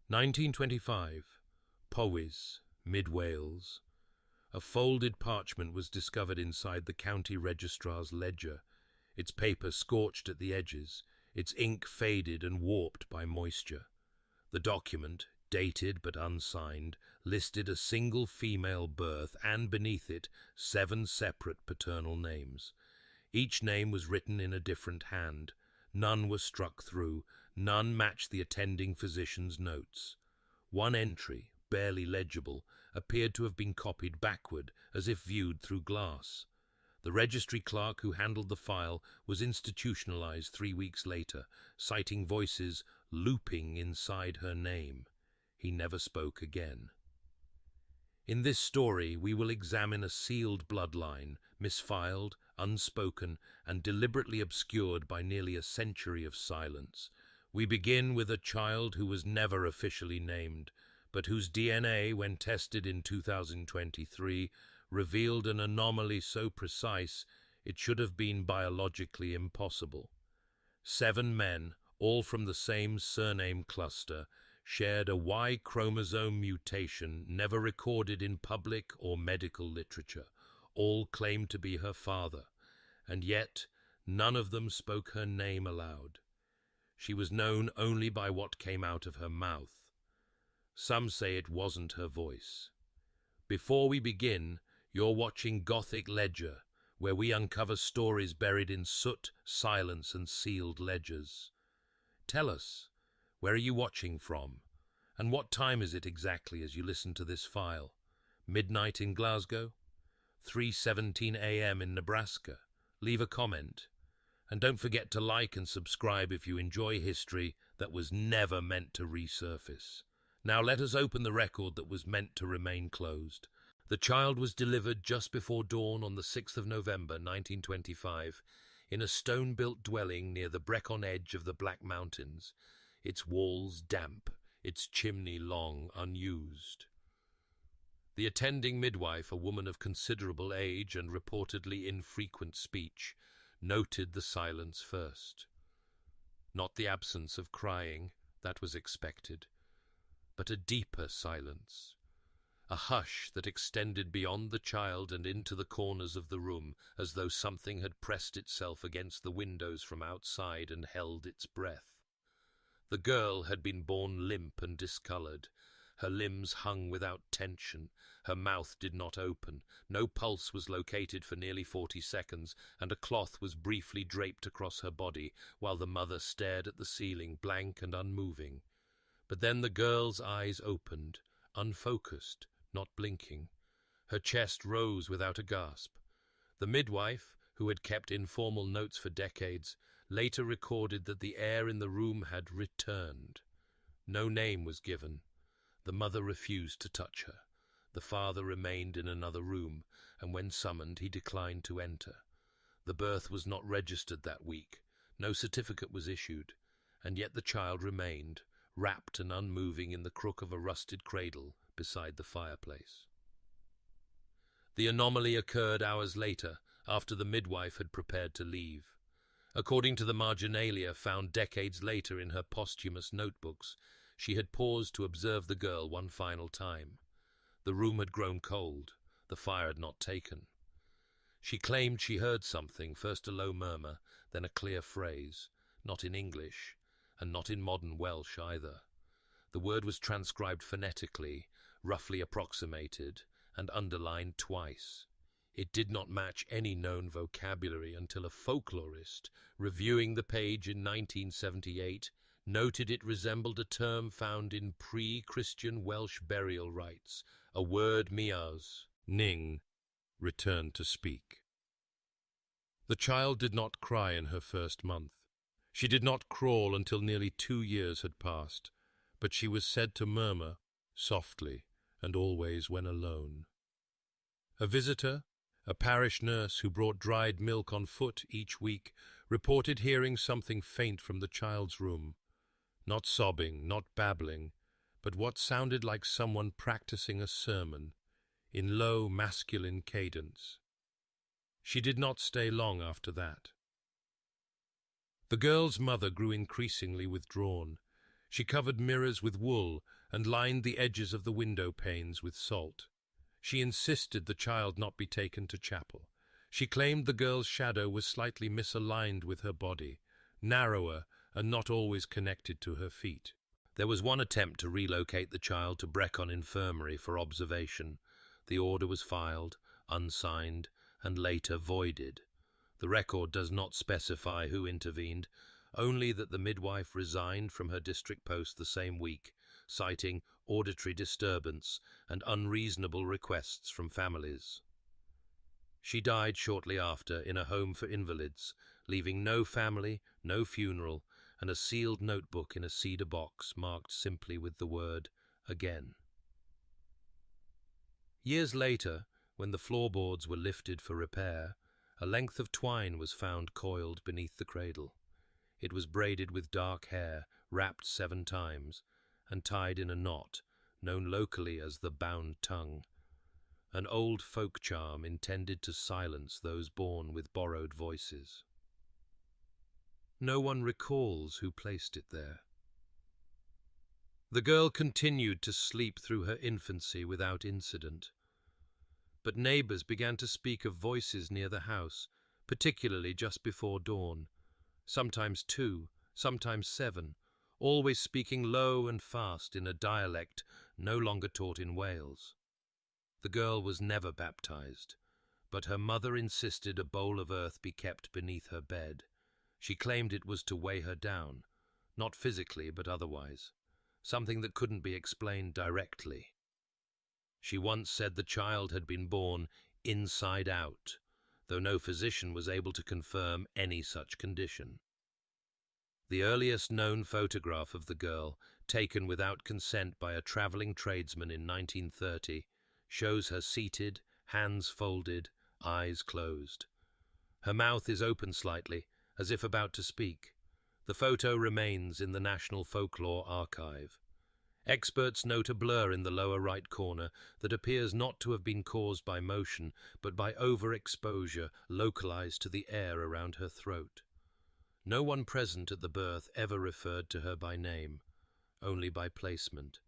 1925, Powys, Mid Wales. A folded parchment was discovered inside the county registrar's ledger, its paper scorched at the edges, its ink faded and warped by moisture. The document, dated but unsigned, listed a single female birth and beneath it 7 separate paternal names. Each name was written in a different hand. None were struck through, none matched the attending physician's notes. One entry, barely legible, appeared to have been copied backward, as if viewed through glass. The registry clerk who handled the file was institutionalized 3 weeks later, citing voices looping inside her name. He never spoke again. In this story, we will examine a sealed bloodline, misfiled, unspoken, and deliberately obscured by nearly a century of silence. We begin with a child who was never officially named, but whose DNA, when tested in 2023, revealed an anomaly so precise it should have been biologically impossible. 7 men, all from the same surname cluster, shared a Y-chromosome mutation never recorded in public or medical literature. All claimed to be her father, and yet none of them spoke her name aloud. She was known only by what came out of her mouth. Some say it wasn't her voice. Before we begin, you're watching Gothic Ledger, where we uncover stories buried in soot, silence, and sealed ledgers. Tell us, where are you watching from? And what time is it exactly as you listen to this file? Midnight in Glasgow? 3:17 a.m. in Nebraska? Leave a comment. And don't forget to like and subscribe if you enjoy history that was never meant to resurface. Now let us open the record that was meant to remain closed. The child was delivered just before dawn on the 6th of November 1925 in a stone-built dwelling near the Brecon edge of the Black Mountains, its walls damp, its chimney long unused. The attending midwife, a woman of considerable age and reportedly infrequent speech, noted the silence first. Not the absence of crying, that was expected, but a deeper silence. A hush that extended beyond the child and into the corners of the room, as though something had pressed itself against the windows from outside and held its breath. The girl had been born limp and discolored. Her limbs hung without tension. Her mouth did not open. No pulse was located for nearly 40 seconds, and a cloth was briefly draped across her body, while the mother stared at the ceiling, blank and unmoving. But then the girl's eyes opened, unfocused, not blinking. Her chest rose without a gasp. The midwife, who had kept informal notes for decades, later recorded that the air in the room had returned. No name was given. The mother refused to touch her. The father remained in another room, and when summoned he declined to enter. The birth was not registered that week. No certificate was issued, and yet the child remained, wrapped and unmoving in the crook of a rusted cradle beside the fireplace. The anomaly occurred hours later, after the midwife had prepared to leave. According to the marginalia found decades later in her posthumous notebooks, she had paused to observe the girl one final time. The room had grown cold. The fire had not taken. She claimed she heard something, first a low murmur, then a clear phrase, not in English, and not in modern Welsh either. The word was transcribed phonetically, roughly approximated, and underlined twice. It did not match any known vocabulary until a folklorist, reviewing the page in 1978, noted it resembled a term found in pre-Christian Welsh burial rites, a word Miaz, Ning, returned to speak. The child did not cry in her first month. She did not crawl until nearly 2 years had passed, but she was said to murmur, softly, and always when alone. A visitor, a parish nurse who brought dried milk on foot each week, reported hearing something faint from the child's room. Not sobbing, not babbling, but what sounded like someone practicing a sermon, in low masculine cadence. She did not stay long after that. The girl's mother grew increasingly withdrawn. She covered mirrors with wool and lined the edges of the window panes with salt. She insisted the child not be taken to chapel. She claimed the girl's shadow was slightly misaligned with her body, narrower and not always connected to her feet. There was one attempt to relocate the child to Brecon Infirmary for observation. The order was filed, unsigned, and later voided. The record does not specify who intervened, only that the midwife resigned from her district post the same week, citing auditory disturbance and unreasonable requests from families. She died shortly after in a home for invalids, leaving no family, no funeral, and a sealed notebook in a cedar box marked simply with the word, "Again." Years later, when the floorboards were lifted for repair, a length of twine was found coiled beneath the cradle. It was braided with dark hair, wrapped 7 times, and tied in a knot, known locally as the bound tongue, an old folk charm intended to silence those born with borrowed voices. No one recalls who placed it there. The girl continued to sleep through her infancy without incident. But neighbors began to speak of voices near the house, particularly just before dawn, sometimes 2, sometimes 7, always speaking low and fast in a dialect no longer taught in Wales. The girl was never baptized, but her mother insisted a bowl of earth be kept beneath her bed. She claimed it was to weigh her down, not physically but otherwise, something that couldn't be explained directly. She once said the child had been born inside out, though no physician was able to confirm any such condition. The earliest known photograph of the girl, taken without consent by a traveling tradesman in 1930, shows her seated, hands folded, eyes closed. Her mouth is open slightly, as if about to speak. The photo remains in the National Folklore Archive. Experts note a blur in the lower right corner that appears not to have been caused by motion, but by overexposure localized to the air around her throat. No one present at the birth ever referred to her by name, only by placement.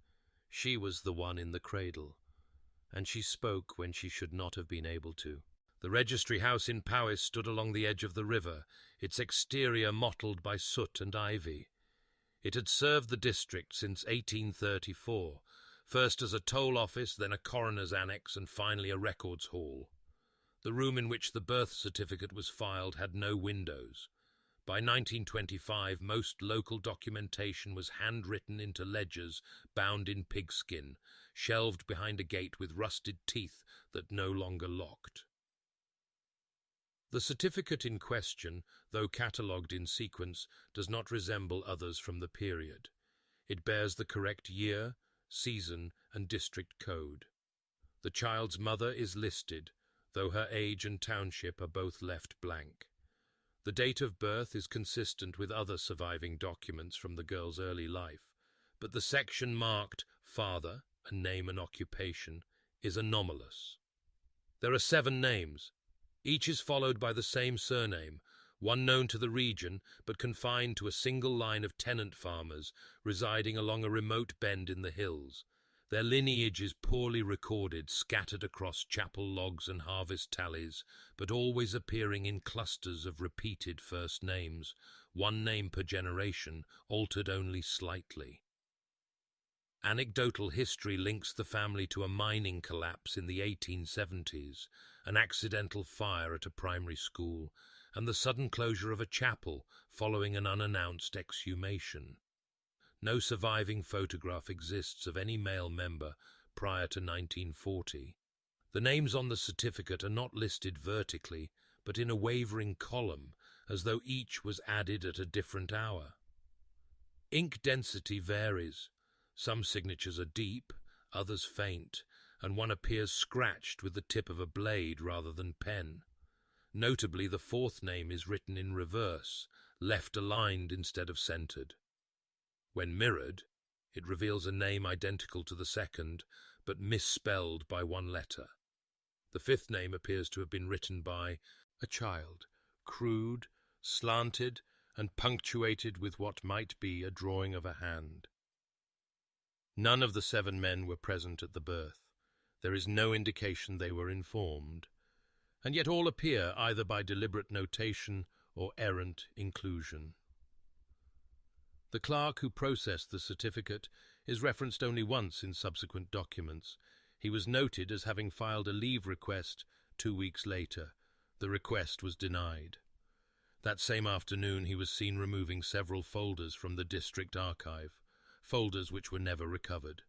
She was the one in the cradle, and she spoke when she should not have been able to. The registry house in Powys stood along the edge of the river, its exterior mottled by soot and ivy. It had served the district since 1834, first as a toll office, then a coroner's annex, and finally a records hall. The room in which the birth certificate was filed had no windows. By 1925, most local documentation was handwritten into ledgers bound in pigskin, shelved behind a gate with rusted teeth that no longer locked. The certificate in question, though catalogued in sequence, does not resemble others from the period. It bears the correct year, season, and district code. The child's mother is listed, though her age and township are both left blank. The date of birth is consistent with other surviving documents from the girl's early life, but the section marked father, a name and occupation, is anomalous. There are 7 names. Each is followed by the same surname, one known to the region but confined to a single line of tenant farmers residing along a remote bend in the hills. Their lineage is poorly recorded, scattered across chapel logs and harvest tallies, but always appearing in clusters of repeated first names, one name per generation, altered only slightly. Anecdotal history links the family to a mining collapse in the 1870s, an accidental fire at a primary school, and the sudden closure of a chapel following an unannounced exhumation. No surviving photograph exists of any male member prior to 1940. The names on the certificate are not listed vertically, but in a wavering column, as though each was added at a different hour. Ink density varies. Some signatures are deep, others faint, and one appears scratched with the tip of a blade rather than pen. Notably, the 4th name is written in reverse, left aligned instead of centered. When mirrored, it reveals a name identical to the 2nd, but misspelled by 1 letter. The 5th name appears to have been written by a child, crude, slanted, and punctuated with what might be a drawing of a hand. None of the 7 men were present at the birth. There is no indication they were informed, and yet all appear either by deliberate notation or errant inclusion. The clerk who processed the certificate is referenced only once in subsequent documents. He was noted as having filed a leave request 2 weeks later. The request was denied. That same afternoon he was seen removing several folders from the district archive, folders which were never recovered.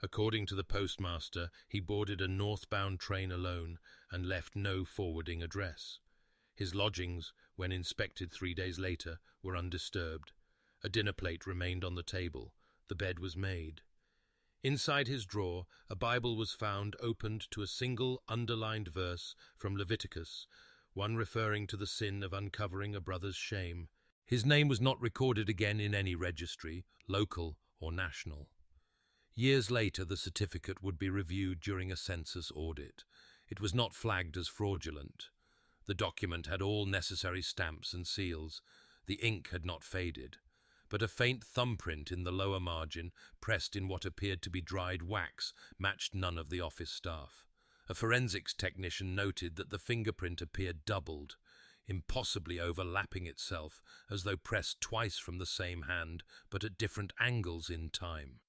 According to the postmaster, he boarded a northbound train alone and left no forwarding address. His lodgings, when inspected 3 days later, were undisturbed. A dinner plate remained on the table. The bed was made. Inside his drawer, a Bible was found opened to a single underlined verse from Leviticus, one referring to the sin of uncovering a brother's shame. His name was not recorded again in any registry, local or national. Years later, the certificate would be reviewed during a census audit. It was not flagged as fraudulent. The document had all necessary stamps and seals. The ink had not faded, but a faint thumbprint in the lower margin, pressed in what appeared to be dried wax, matched none of the office staff. A forensics technician noted that the fingerprint appeared doubled, impossibly overlapping itself, as though pressed twice from the same hand, but at different angles in time.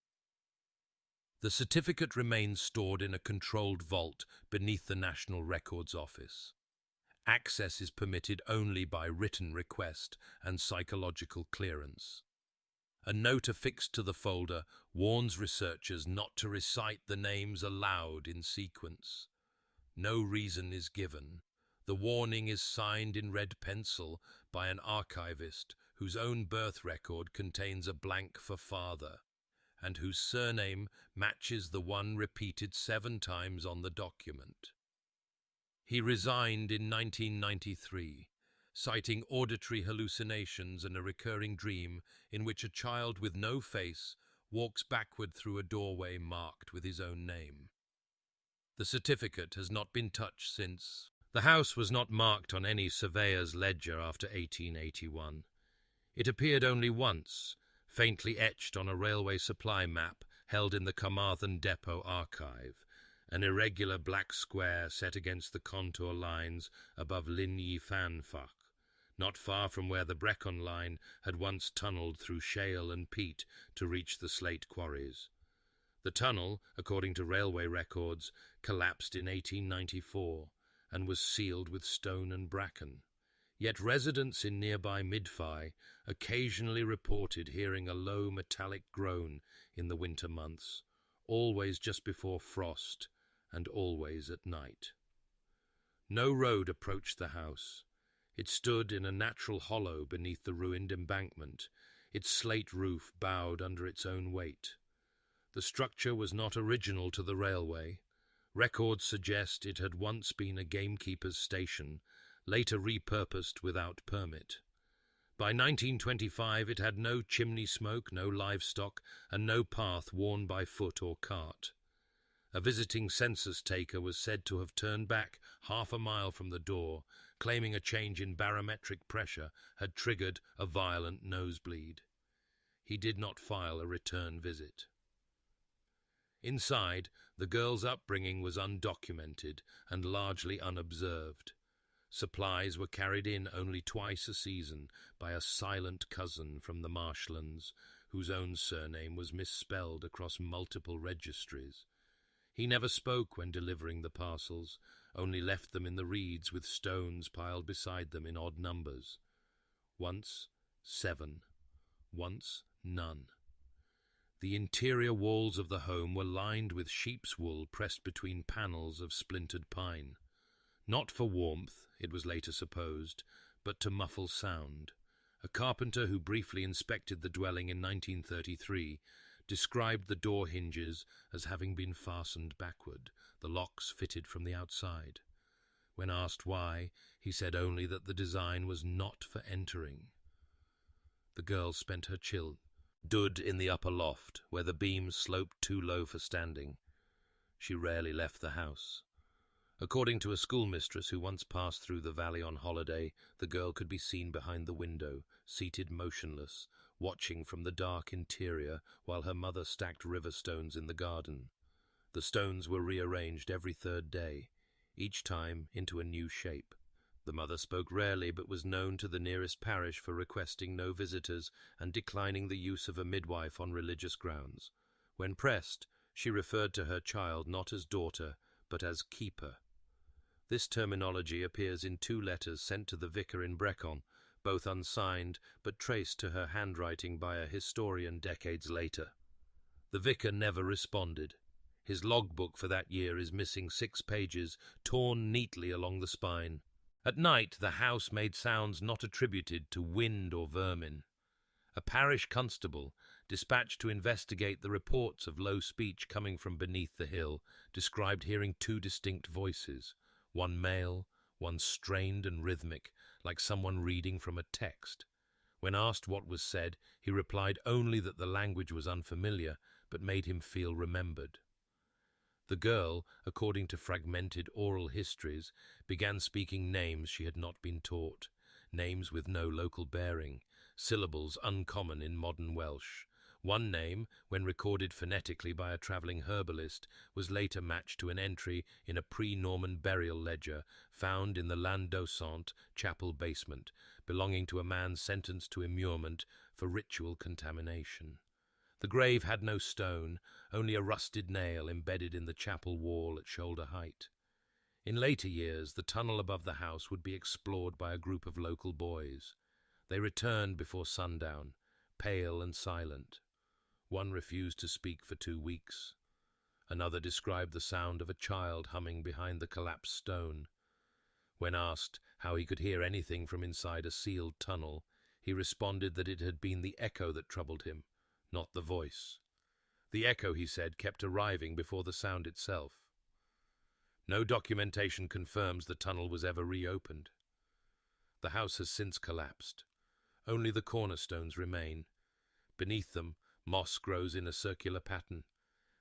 The certificate remains stored in a controlled vault beneath the National Records Office. Access is permitted only by written request and psychological clearance. A note affixed to the folder warns researchers not to recite the names aloud in sequence. No reason is given. The warning is signed in red pencil by an archivist whose own birth record contains a blank for father, and whose surname matches the one repeated 7 times on the document. He resigned in 1993, citing auditory hallucinations and a recurring dream in which a child with no face walks backward through a doorway marked with his own name. The certificate has not been touched since. The house was not marked on any surveyor's ledger after 1881. It appeared only once, faintly etched on a railway supply map held in the Carmarthen Depot archive, an irregular black square set against the contour lines above Lyn-y-Fan-Fach, not far from where the Brecon line had once tunnelled through shale and peat to reach the slate quarries. The tunnel, according to railway records, collapsed in 1894 and was sealed with stone and bracken. Yet residents in nearby Midfy occasionally reported hearing a low metallic groan in the winter months, always just before frost and always at night. No road approached the house. It stood in a natural hollow beneath the ruined embankment, its slate roof bowed under its own weight. The structure was not original to the railway. Records suggest it had once been a gamekeeper's station, later repurposed without permit. By 1925 it had no chimney smoke, no livestock, and no path worn by foot or cart. A visiting census taker was said to have turned back half a mile from the door, claiming a change in barometric pressure had triggered a violent nosebleed. He did not file a return visit. Inside, the girl's upbringing was undocumented and largely unobserved. Supplies were carried in only twice a season by a silent cousin from the marshlands, whose own surname was misspelled across multiple registries. He never spoke when delivering the parcels, only left them in the reeds with stones piled beside them in odd numbers. Once 7, once none. The interior walls of the home were lined with sheep's wool pressed between panels of splintered pine. Not for warmth, it was later supposed, but to muffle sound. A carpenter who briefly inspected the dwelling in 1933 described the door hinges as having been fastened backward, the locks fitted from the outside. When asked why, he said only that the design was not for entering. The girl spent her childhood in the upper loft, where the beams sloped too low for standing. She rarely left the house. According to a schoolmistress who once passed through the valley on holiday, the girl could be seen behind the window, seated motionless, watching from the dark interior while her mother stacked river stones in the garden. The stones were rearranged every third day, each time into a new shape. The mother spoke rarely, but was known to the nearest parish for requesting no visitors and declining the use of a midwife on religious grounds. When pressed, she referred to her child not as daughter, but as keeper. This terminology appears in 2 letters sent to the vicar in Brecon, both unsigned but traced to her handwriting by a historian decades later. The vicar never responded. His logbook for that year is missing 6 pages, torn neatly along the spine. At night, the house made sounds not attributed to wind or vermin. A parish constable, dispatched to investigate the reports of low speech coming from beneath the hill, described hearing 2 distinct voices, one male, one strained and rhythmic, like someone reading from a text. When asked what was said, he replied only that the language was unfamiliar, but made him feel remembered. The girl, according to fragmented oral histories, began speaking names she had not been taught, names with no local bearing, syllables uncommon in modern Welsh. One name, when recorded phonetically by a travelling herbalist, was later matched to an entry in a pre-Norman burial ledger found in the Landosant chapel basement, belonging to a man sentenced to immurement for ritual contamination. The grave had no stone, only a rusted nail embedded in the chapel wall at shoulder height. In later years, the tunnel above the house would be explored by a group of local boys. They returned before sundown, pale and silent. One refused to speak for 2 weeks. Another described the sound of a child humming behind the collapsed stone. When asked how he could hear anything from inside a sealed tunnel, he responded that it had been the echo that troubled him, not the voice. The echo, he said, kept arriving before the sound itself. No documentation confirms the tunnel was ever reopened. The house has since collapsed. Only the cornerstones remain. Beneath them, moss grows in a circular pattern,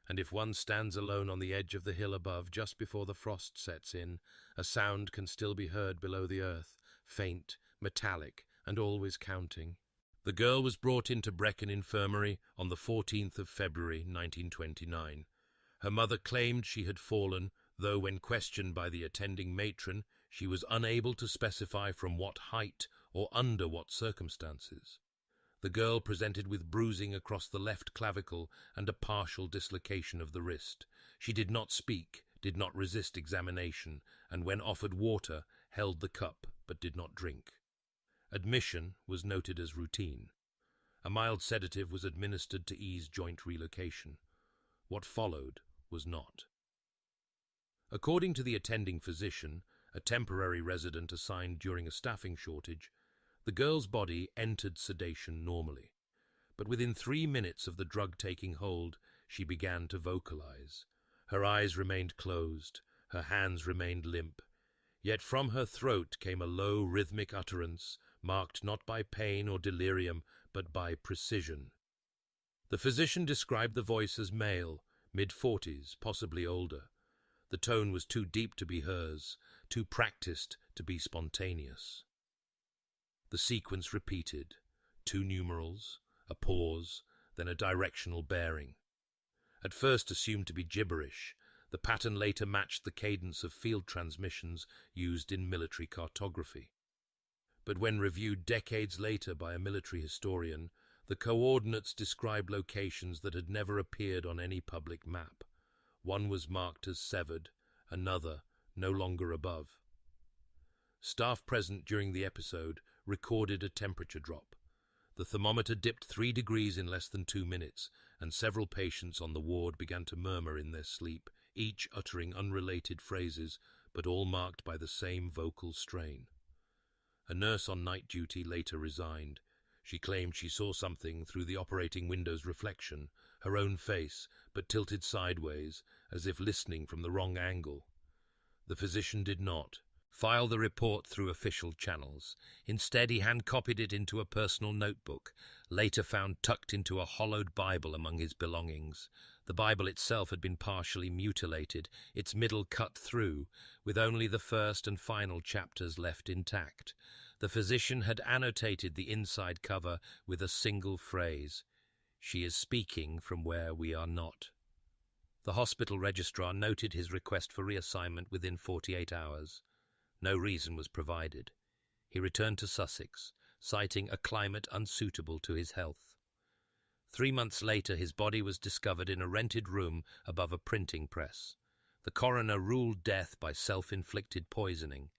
and if one stands alone on the edge of the hill above just before the frost sets in, a sound can still be heard below the earth, faint, metallic, and always counting. The girl was brought into Brecon Infirmary on the 14th of February 1929. Her mother claimed she had fallen, though when questioned by the attending matron, she was unable to specify from what height or under what circumstances. The girl presented with bruising across the left clavicle and a partial dislocation of the wrist. She did not speak, did not resist examination, and when offered water, held the cup but did not drink. Admission was noted as routine. A mild sedative was administered to ease joint relocation. What followed was not. According to the attending physician, a temporary resident assigned during a staffing shortage, the girl's body entered sedation normally. But within 3 minutes of the drug taking hold, she began to vocalize. Her eyes remained closed, her hands remained limp. Yet from her throat came a low rhythmic utterance, marked not by pain or delirium, but by precision. The physician described the voice as male, mid-40s, possibly older. The tone was too deep to be hers, too practiced to be spontaneous. The sequence repeated, 2 numerals, a pause, then a directional bearing. At first assumed to be gibberish, the pattern later matched the cadence of field transmissions used in military cartography. But when reviewed decades later by a military historian, the coordinates described locations that had never appeared on any public map. One was marked as severed, another no longer above. Staff present during the episode recorded a temperature drop. The thermometer dipped 3 degrees in less than 2 minutes, and several patients on the ward began to murmur in their sleep, each uttering unrelated phrases, but all marked by the same vocal strain. A nurse on night duty later resigned. She claimed she saw something through the operating window's reflection, her own face, but tilted sideways, as if listening from the wrong angle. The physician did not file the report through official channels. Instead, he hand-copied it into a personal notebook, later found tucked into a hollowed Bible among his belongings. The Bible itself had been partially mutilated, its middle cut through, with only the first and final chapters left intact. The physician had annotated the inside cover with a single phrase: "She is speaking from where we are not." The hospital registrar noted his request for reassignment within 48 hours. No reason was provided. He returned to Sussex, citing a climate unsuitable to his health. 3 months later, his body was discovered in a rented room above a printing press. The coroner ruled death by self-inflicted poisoning.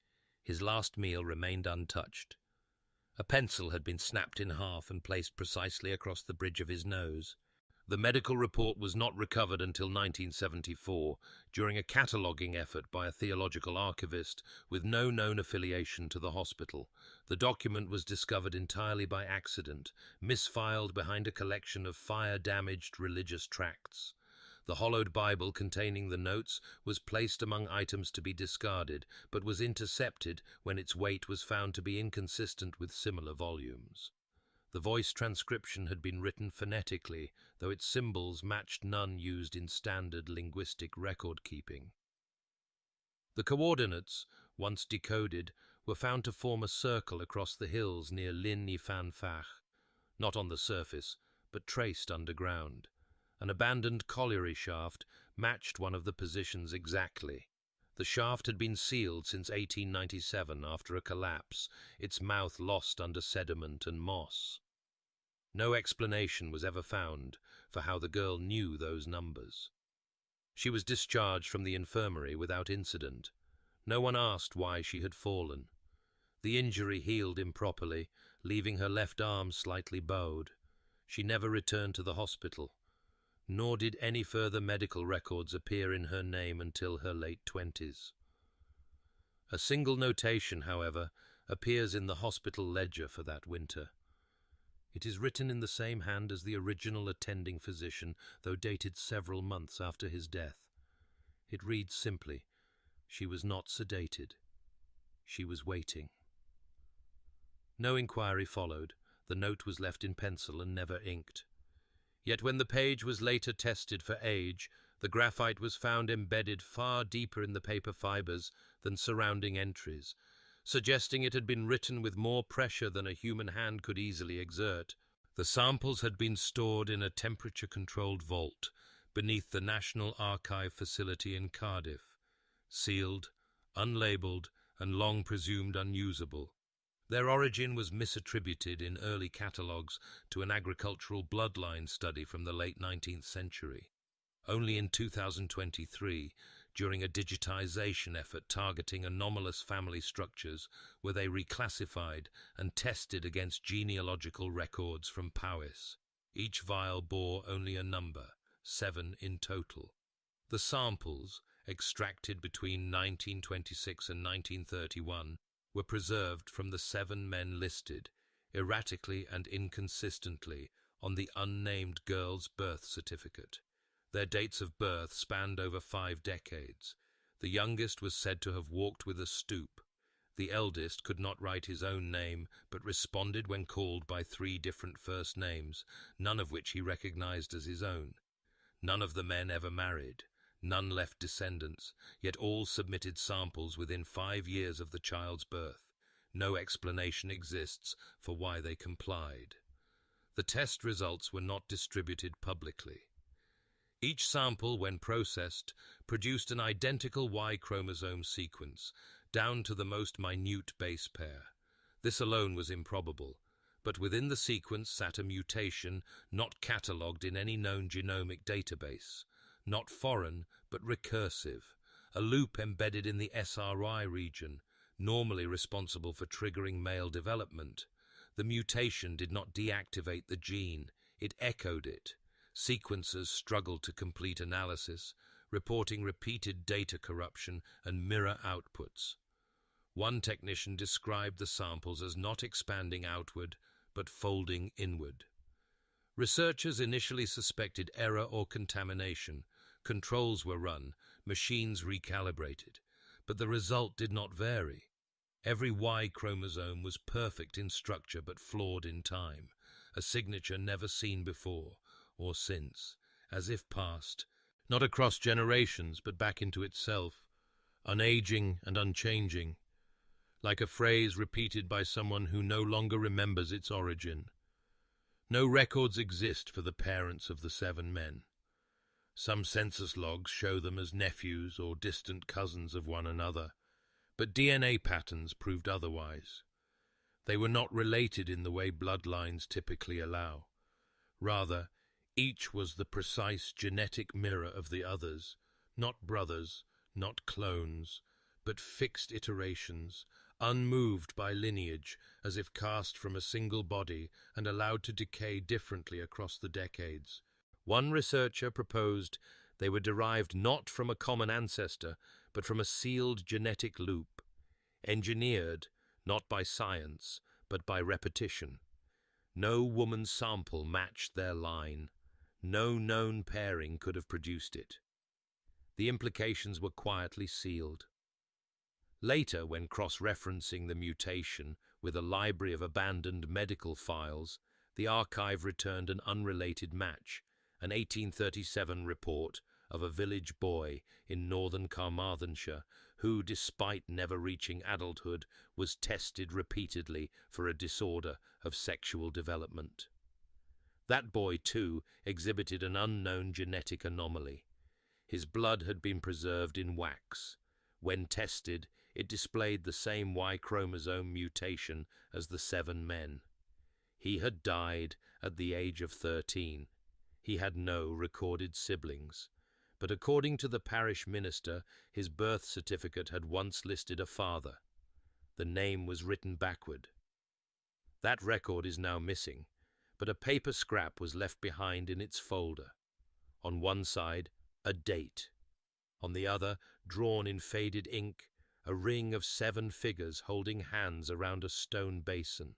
His last meal remained untouched. A pencil had been snapped in half and placed precisely across the bridge of his nose. The medical report was not recovered until 1974, during a cataloguing effort by a theological archivist with no known affiliation to the hospital. The document was discovered entirely by accident, misfiled behind a collection of fire-damaged religious tracts. The hollowed Bible containing the notes was placed among items to be discarded, but was intercepted when its weight was found to be inconsistent with similar volumes. The voice transcription had been written phonetically, though its symbols matched none used in standard linguistic record-keeping. The coordinates, once decoded, were found to form a circle across the hills near Llyn-y-Fan-Fach, not on the surface, but traced underground. An abandoned colliery shaft matched one of the positions exactly. The shaft had been sealed since 1897 after a collapse, its mouth lost under sediment and moss. No explanation was ever found for how the girl knew those numbers. She was discharged from the infirmary without incident. No one asked why she had fallen. The injury healed improperly, leaving her left arm slightly bowed. She never returned to the hospital, nor did any further medical records appear in her name until her late 20s. A single notation, however, appears in the hospital ledger for that winter. It is written in the same hand as the original attending physician, though dated several months after his death. It reads simply, "She was not sedated. She was waiting." No inquiry followed. The note was left in pencil and never inked. Yet when the page was later tested for age, the graphite was found embedded far deeper in the paper fibers than surrounding entries, suggesting it had been written with more pressure than a human hand could easily exert. The samples had been stored in a temperature-controlled vault beneath the National Archive facility in Cardiff, sealed, unlabeled, and long presumed unusable. Their origin was misattributed in early catalogues to an agricultural bloodline study from the late 19th century. Only in 2023, during a digitization effort targeting anomalous family structures, were they reclassified and tested against genealogical records from Powys. Each vial bore only a number, 7 in total. The samples, extracted between 1926 and 1931, were preserved from the 7 men listed, erratically and inconsistently, on the unnamed girl's birth certificate. Their dates of birth spanned over 5 decades. The youngest was said to have walked with a stoop. The eldest could not write his own name, but responded when called by 3 different first names, none of which he recognized as his own. None of the men ever married. None left descendants, yet all submitted samples within 5 years of the child's birth. No explanation exists for why they complied. The test results were not distributed publicly. Each sample, when processed, produced an identical Y-chromosome sequence, down to the most minute base pair. This alone was improbable, but within the sequence sat a mutation not catalogued in any known genomic database, not foreign but recursive, a loop embedded in the SRY region, normally responsible for triggering male development. The mutation did not deactivate the gene, it echoed it. Sequencers struggled to complete analysis, reporting repeated data corruption and mirror outputs. One technician described the samples as not expanding outward, but folding inward. Researchers initially suspected error or contamination. Controls were run, machines recalibrated, but the result did not vary. Every Y chromosome was perfect in structure but flawed in time, a signature never seen before or since, as if passed, not across generations, but back into itself, unaging and unchanging. like a phrase repeated by someone who no longer remembers its origin. No records exist for the parents of the 7 men. Some census logs show them as nephews or distant cousins of one another, but DNA patterns proved otherwise. They were not related in the way bloodlines typically allow. Rather, each was the precise genetic mirror of the others, not brothers, not clones, but fixed iterations, unmoved by lineage, as if cast from a single body and allowed to decay differently across the decades. One researcher proposed they were derived not from a common ancestor, but from a sealed genetic loop, engineered not by science, but by repetition. No woman's sample matched their line. No known pairing could have produced it. The implications were quietly sealed. Later, when cross-referencing the mutation with a library of abandoned medical files, the archive returned an unrelated match, an 1837 report of a village boy in northern Carmarthenshire who, despite never reaching adulthood, was tested repeatedly for a disorder of sexual development. That boy, too, exhibited an unknown genetic anomaly. His blood had been preserved in wax. When tested, it displayed the same Y-chromosome mutation as the 7 men. He had died at the age of 13. He had no recorded siblings, but according to the parish minister, his birth certificate had once listed a father. The name was written backward. That record is now missing, but a paper scrap was left behind in its folder. On one side, a date. On the other, drawn in faded ink, a ring of 7 figures holding hands around a stone basin.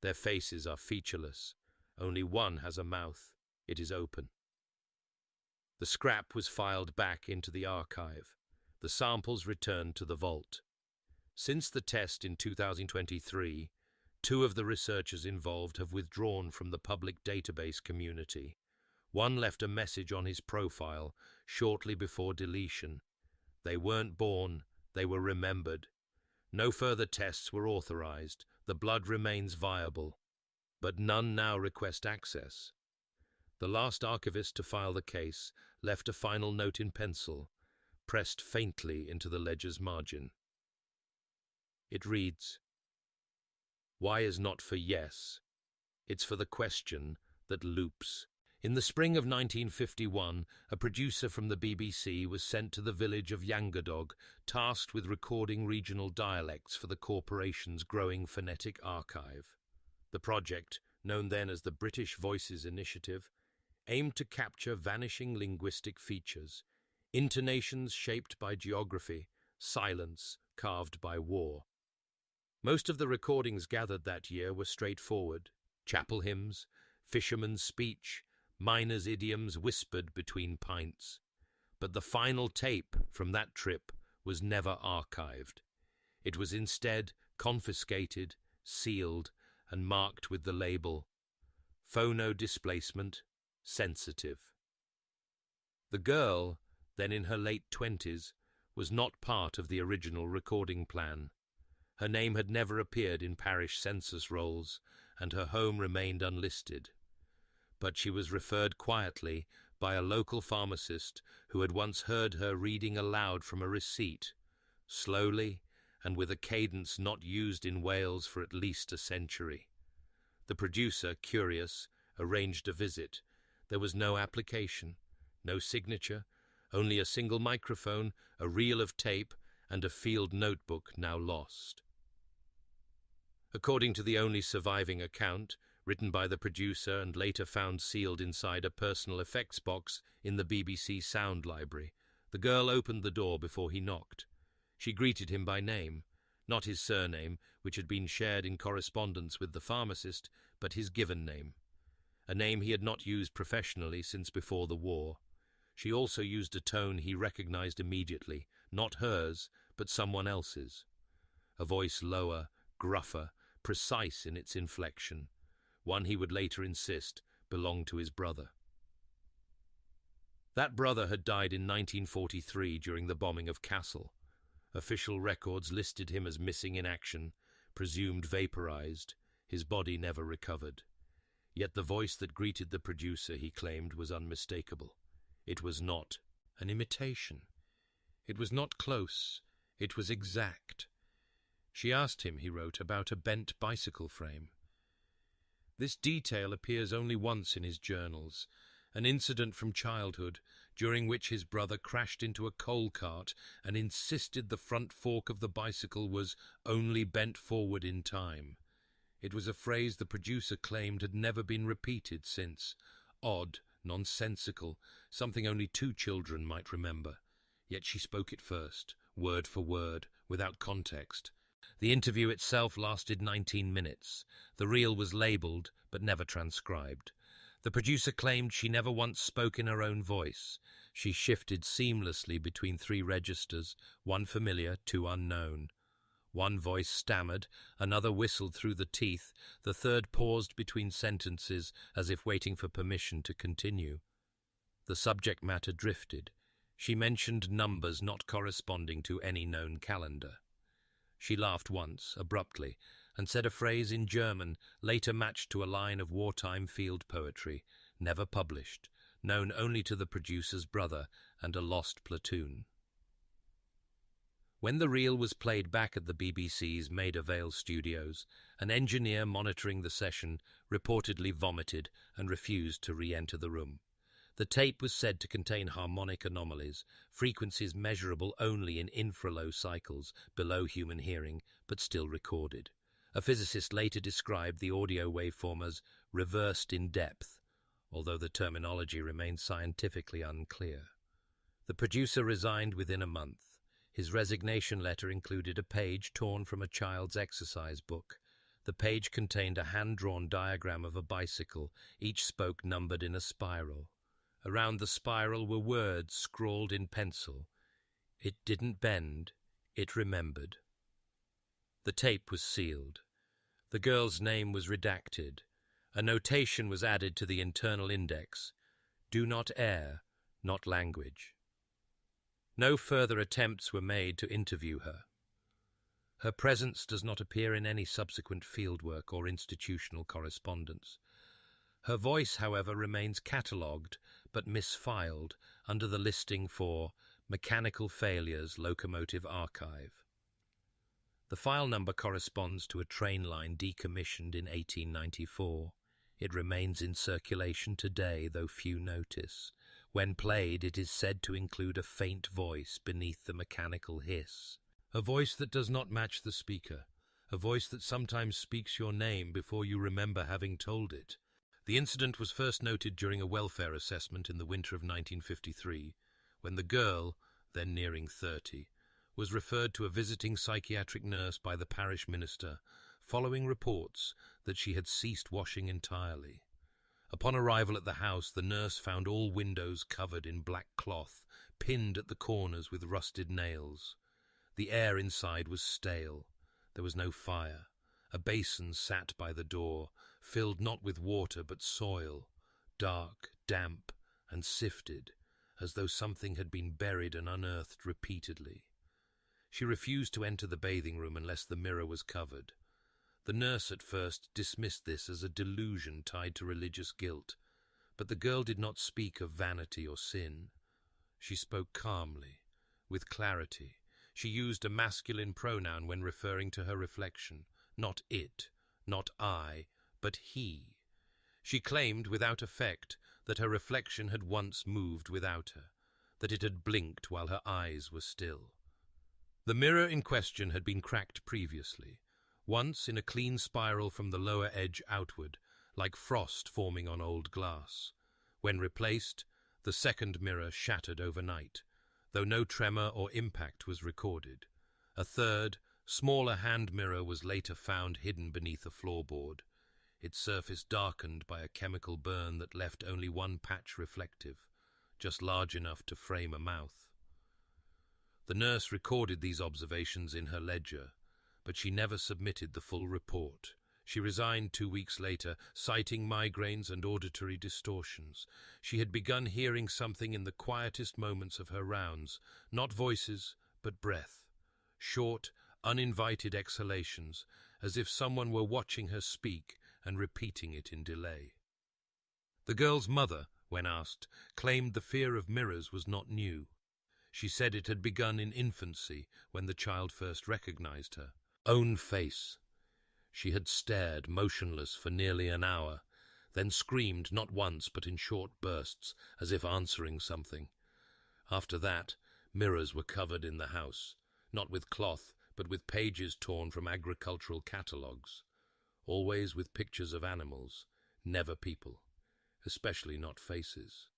Their faces are featureless. Only one has a mouth. It is open. The scrap was filed back into the archive. The samples returned to the vault. Since the test in 2023, 2 of the researchers involved have withdrawn from the public database community. One left a message on his profile shortly before deletion. They weren't born, they were remembered. No further tests were authorized. The blood remains viable, but none now request access. The last archivist to file the case left a final note in pencil, pressed faintly into the ledger's margin. It reads, "Y is not for yes, it's for the question that loops." In the spring of 1951, a producer from the BBC was sent to the village of Yangadog, tasked with recording regional dialects for the corporation's growing phonetic archive. The project, known then as the British Voices Initiative, aimed to capture vanishing linguistic features, intonations shaped by geography, silence carved by war. Most of the recordings gathered that year were straightforward: chapel hymns, fisherman's speech, miners' idioms whispered between pints. But the final tape from that trip was never archived. It was instead confiscated, sealed, and marked with the label "Phono Displacement, Sensitive." The girl, then in her late 20s, was not part of the original recording plan. Her name had never appeared in parish census rolls, and her home remained unlisted. But she was referred quietly by a local pharmacist who had once heard her reading aloud from a receipt, slowly and with a cadence not used in Wales for at least a century. The producer, curious, arranged a visit. There was no application, no signature, only a single microphone, a reel of tape, and a field notebook now lost. According to the only surviving account, written by the producer and later found sealed inside a personal effects box in the BBC Sound Library, the girl opened the door before he knocked. She greeted him by name, not his surname, which had been shared in correspondence with the pharmacist, but his given name, a name he had not used professionally since before the war. She also used a tone he recognized immediately, not hers, but someone else's. A voice lower, gruffer, precise in its inflection, one he would later insist belonged to his brother. That brother had died in 1943 during the bombing of Kassel. Official records listed him as missing in action, presumed vaporized, his body never recovered. Yet the voice that greeted the producer, he claimed, was unmistakable. It was not an imitation. It was not close. It was exact. She asked him, he wrote, about a bent bicycle frame. This detail appears only once in his journals, an incident from childhood during which his brother crashed into a coal cart and insisted the front fork of the bicycle was only bent forward in time. It was a phrase the producer claimed had never been repeated since. Odd, nonsensical, something only two children might remember. Yet she spoke it first, word for word, without context. The interview itself lasted 19 minutes. The reel was labelled, but never transcribed. The producer claimed she never once spoke in her own voice. She shifted seamlessly between three registers, one familiar, two unknown. One voice stammered, another whistled through the teeth, the third paused between sentences as if waiting for permission to continue. The subject matter drifted. She mentioned numbers not corresponding to any known calendar. She laughed once, abruptly, and said a phrase in German, later matched to a line of wartime field poetry, never published, known only to the producer's brother and a lost platoon. When the reel was played back at the BBC's Maida Vale studios, an engineer monitoring the session reportedly vomited and refused to re-enter the room. The tape was said to contain harmonic anomalies, frequencies measurable only in infralow cycles, below human hearing, but still recorded. A physicist later described the audio waveform as reversed in depth, although the terminology remained scientifically unclear. The producer resigned within a month. His resignation letter included a page torn from a child's exercise book. The page contained a hand-drawn diagram of a bicycle, each spoke numbered in a spiral. Around the spiral were words scrawled in pencil. It didn't bend, it remembered. The tape was sealed. The girl's name was redacted. A notation was added to the internal index. Do not air, not language. No further attempts were made to interview her. Her presence does not appear in any subsequent fieldwork or institutional correspondence. Her voice, however, remains catalogued but misfiled under the listing for Mechanical Failures Locomotive Archive. The file number corresponds to a train line decommissioned in 1894. It remains in circulation today, though few notice. When played, it is said to include a faint voice beneath the mechanical hiss. A voice that does not match the speaker. A voice that sometimes speaks your name before you remember having told it. The incident was first noted during a welfare assessment in the winter of 1953, when the girl, then nearing 30, was referred to a visiting psychiatric nurse by the parish minister, following reports that she had ceased washing entirely. Upon arrival at the house, the nurse found all windows covered in black cloth, pinned at the corners with rusted nails. The air inside was stale. There was no fire. A basin sat by the door, filled not with water but soil, dark, damp, and sifted, as though something had been buried and unearthed repeatedly. She refused to enter the bathing room unless the mirror was covered. The nurse at first dismissed this as a delusion tied to religious guilt, but the girl did not speak of vanity or sin. She spoke calmly, with clarity. She used a masculine pronoun when referring to her reflection. Not it, not I, but he. She claimed without effect that her reflection had once moved without her, that it had blinked while her eyes were still. The mirror in question had been cracked previously, once in a clean spiral from the lower edge outward, like frost forming on old glass. When replaced, the second mirror shattered overnight, though no tremor or impact was recorded. A third, smaller hand mirror was later found hidden beneath a floorboard, its surface darkened by a chemical burn that left only one patch reflective, just large enough to frame a mouth. The nurse recorded these observations in her ledger, but she never submitted the full report. She resigned 2 weeks later, citing migraines and auditory distortions. She had begun hearing something in the quietest moments of her rounds, not voices, but breath. short, uninvited exhalations, as if someone were watching her speak and repeating it in delay. The girl's mother, when asked, claimed the fear of mirrors was not new. She said it had begun in infancy when the child first recognized her own face. She had stared motionless for nearly an hour, then screamed not once but in short bursts, as if answering something. After that, mirrors were covered in the house, not with cloth, but with pages torn from agricultural catalogues, always with pictures of animals, never people, especially not faces.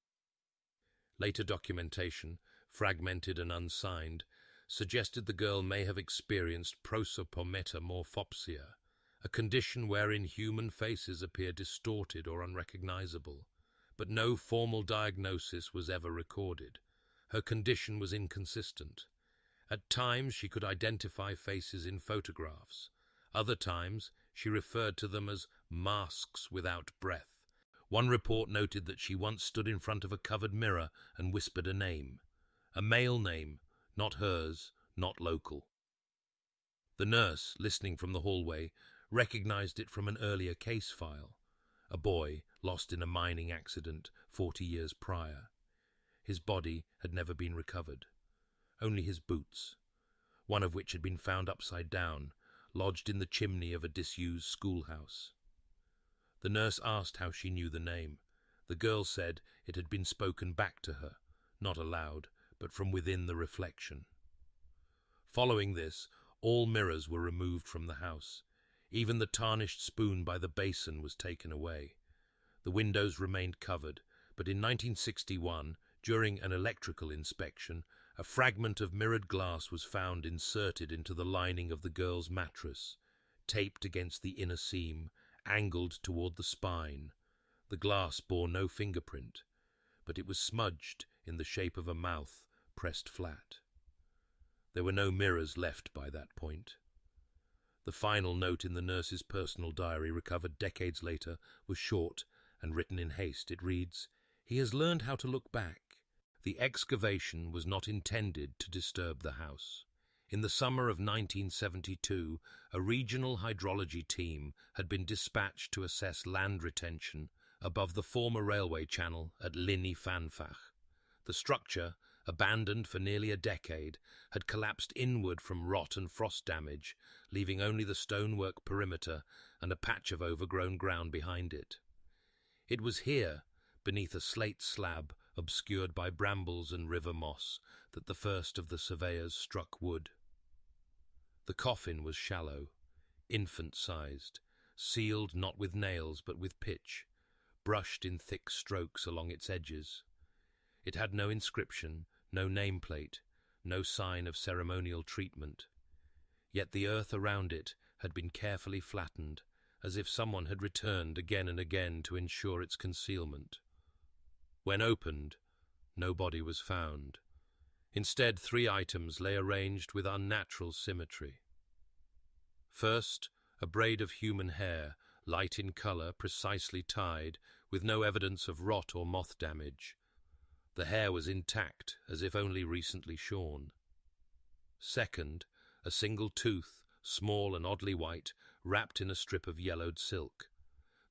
Later documentation, fragmented and unsigned, suggested the girl may have experienced prosopometamorphopsia, a condition wherein human faces appear distorted or unrecognizable, but no formal diagnosis was ever recorded. Her condition was inconsistent. At times she could identify faces in photographs. Other times she referred to them as masks without breath. One report noted that she once stood in front of a covered mirror and whispered a name. A male name, not hers, not local. The nurse, listening from the hallway, recognized it from an earlier case file. A boy lost in a mining accident 40 years prior. His body had never been recovered. Only his boots, one of which had been found upside down, lodged in the chimney of a disused schoolhouse. The nurse asked how she knew the name. The girl said it had been spoken back to her, not aloud, but from within the reflection. Following this, all mirrors were removed from the house. Even the tarnished spoon by the basin was taken away. The windows remained covered, but in 1961, during an electrical inspection, a fragment of mirrored glass was found inserted into the lining of the girl's mattress, taped against the inner seam, angled toward the spine. The glass bore no fingerprint, but it was smudged in the shape of a mouth pressed flat. There were no mirrors left by that point. The final note in the nurse's personal diary, recovered decades later, was short and written in haste. It reads, "He has learned how to look back. The excavation was not intended to disturb the house." In the summer of 1972, a regional hydrology team had been dispatched to assess land retention above the former railway channel at Lini Fanfach. The structure, abandoned for nearly a decade, had collapsed inward from rot and frost damage, leaving only the stonework perimeter and a patch of overgrown ground behind it. It was here, beneath a slate slab obscured by brambles and river moss, that the first of the surveyors struck wood. The coffin was shallow, infant-sized, sealed not with nails but with pitch, brushed in thick strokes along its edges. It had no inscription, no nameplate, no sign of ceremonial treatment. Yet the earth around it had been carefully flattened, as if someone had returned again and again to ensure its concealment. When opened, no body was found. Instead, 3 items lay arranged with unnatural symmetry. First, a braid of human hair, light in color, precisely tied, with no evidence of rot or moth damage. The hair was intact, as if only recently shorn. Second, a single tooth, small and oddly white, wrapped in a strip of yellowed silk.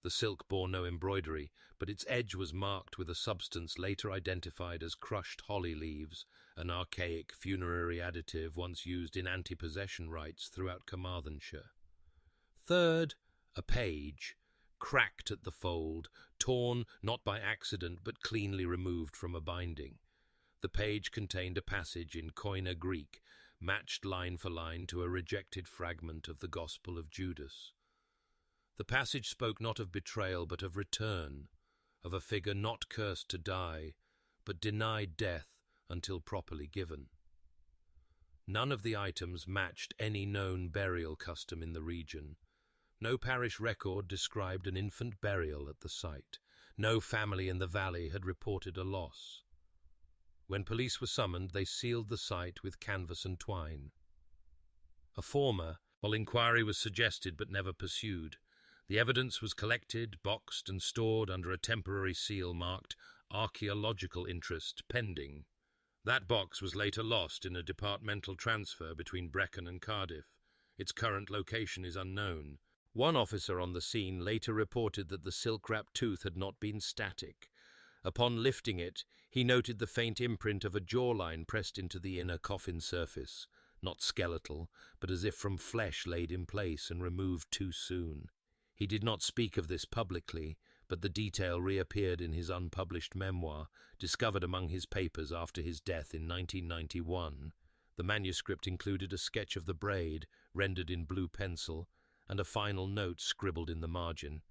The silk bore no embroidery, but its edge was marked with a substance later identified as crushed holly leaves, an archaic funerary additive once used in anti-possession rites throughout Carmarthenshire. Third, a page, cracked at the fold, torn not by accident but cleanly removed from a binding. The page contained a passage in Koine Greek, matched line for line to a rejected fragment of the Gospel of Judas. The passage spoke not of betrayal but of return, of a figure not cursed to die, but denied death until properly given. None of the items matched any known burial custom in the region. No parish record described an infant burial at the site. No family in the valley had reported a loss. When police were summoned, they sealed the site with canvas and twine. A former, while inquiry was suggested but never pursued. The evidence was collected, boxed, and stored under a temporary seal marked "Archaeological Interest Pending." That box was later lost in a departmental transfer between Brecon and Cardiff. Its current location is unknown. One officer on the scene later reported that the silk-wrapped tooth had not been static. Upon lifting it, he noted the faint imprint of a jawline pressed into the inner coffin surface, not skeletal, but as if from flesh laid in place and removed too soon. He did not speak of this publicly, but the detail reappeared in his unpublished memoir, discovered among his papers after his death in 1991. The manuscript included a sketch of the braid, rendered in blue pencil, and a final note scribbled in the margin.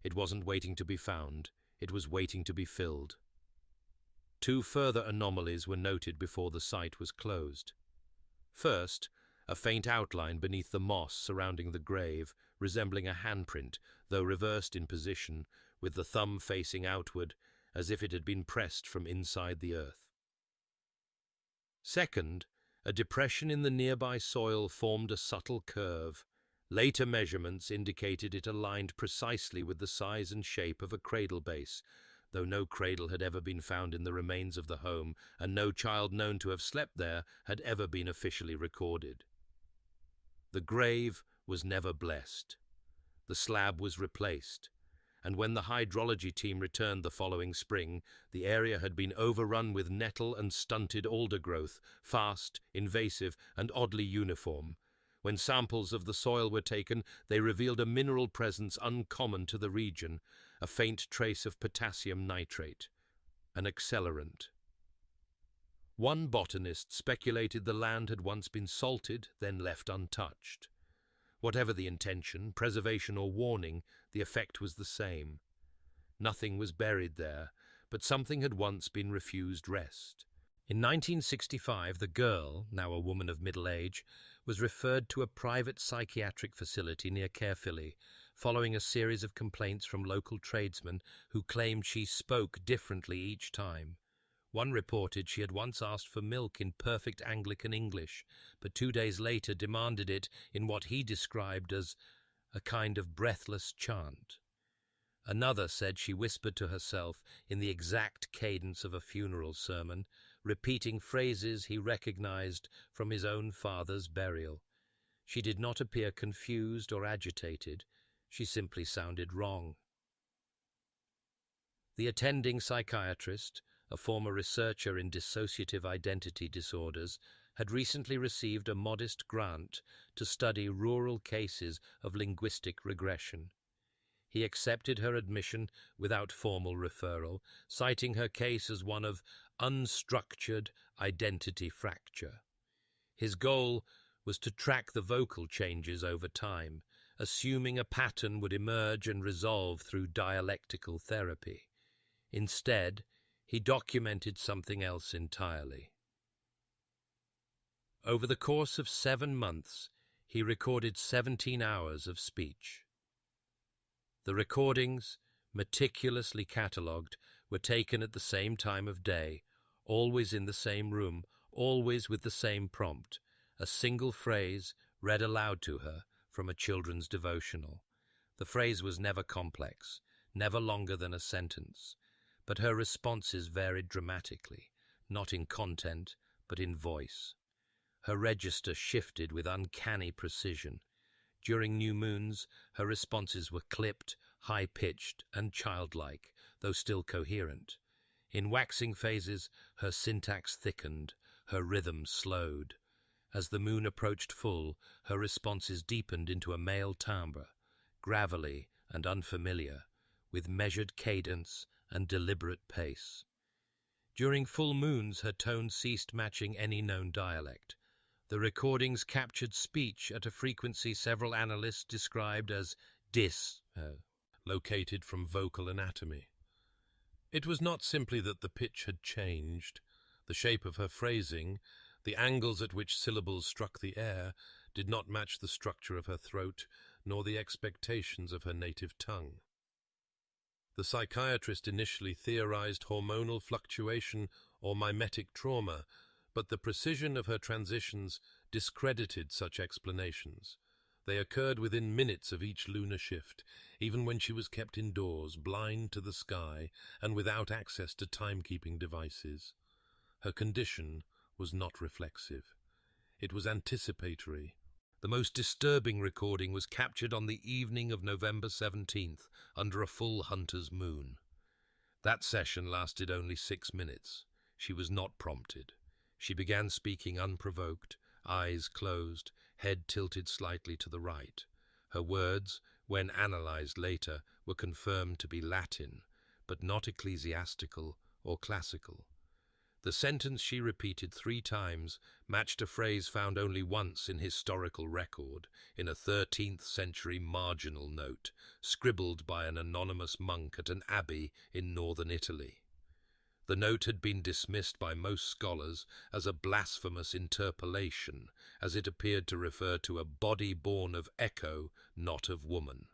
It wasn't waiting to be found, it was waiting to be filled. 2 further anomalies were noted before the site was closed. First, a faint outline beneath the moss surrounding the grave, resembling a handprint, though reversed in position, with the thumb facing outward, as if it had been pressed from inside the earth. Second, a depression in the nearby soil formed a subtle curve. Later measurements indicated it aligned precisely with the size and shape of a cradle base, though no cradle had ever been found in the remains of the home, and no child known to have slept there had ever been officially recorded. The grave was never blessed. The slab was replaced, and when the hydrology team returned the following spring, the area had been overrun with nettle and stunted alder growth, fast, invasive, and oddly uniform. When samples of the soil were taken, they revealed a mineral presence uncommon to the region, a faint trace of potassium nitrate, an accelerant. One botanist speculated the land had once been salted, then left untouched. Whatever the intention, preservation or warning, the effect was the same. Nothing was buried there, but something had once been refused rest. In 1965, the girl, now a woman of middle age, was referred to a private psychiatric facility near Caerphilly, following a series of complaints from local tradesmen who claimed she spoke differently each time. One reported she had once asked for milk in perfect Anglican English, but 2 days later demanded it in what he described as a kind of breathless chant. Another said she whispered to herself in the exact cadence of a funeral sermon, repeating phrases he recognized from his own father's burial. She did not appear confused or agitated. She simply sounded wrong. The attending psychiatrist, a former researcher in dissociative identity disorders, had recently received a modest grant to study rural cases of linguistic regression. He accepted her admission without formal referral, citing her case as one of unstructured identity fracture. His goal was to track the vocal changes over time, assuming a pattern would emerge and resolve through dialectical therapy. Instead, he documented something else entirely. Over the course of 7 months, he recorded 17 hours of speech. The recordings, meticulously catalogued, were taken at the same time of day, always in the same room, always with the same prompt, a single phrase read aloud to her from a children's devotional. The phrase was never complex, never longer than a sentence, but her responses varied dramatically, not in content, but in voice. Her register shifted with uncanny precision. During new moons, her responses were clipped, high-pitched, and childlike, though still coherent. In waxing phases, her syntax thickened, her rhythm slowed. As the moon approached full, her responses deepened into a male timbre, gravelly and unfamiliar, with measured cadence and deliberate pace. During full moons, her tone ceased matching any known dialect. The recordings captured speech at a frequency several analysts described as located from vocal anatomy. It was not simply that the pitch had changed. The shape of her phrasing, the angles at which syllables struck the air, did not match the structure of her throat, nor the expectations of her native tongue. The psychiatrist initially theorized hormonal fluctuation or mimetic trauma, but the precision of her transitions discredited such explanations. They occurred within minutes of each lunar shift, even when she was kept indoors, blind to the sky, and without access to timekeeping devices. Her condition was not reflexive. It was anticipatory. The most disturbing recording was captured on the evening of November 17th, under a full hunter's moon. That session lasted only 6 minutes. She was not prompted. She began speaking unprovoked, eyes closed, head tilted slightly to the right. Her words, when analyzed later, were confirmed to be Latin, but not ecclesiastical or classical. The sentence she repeated 3 times matched a phrase found only once in historical record, in a 13th century marginal note, scribbled by an anonymous monk at an abbey in northern Italy. The note had been dismissed by most scholars as a blasphemous interpolation, as it appeared to refer to a body born of echo, not of woman.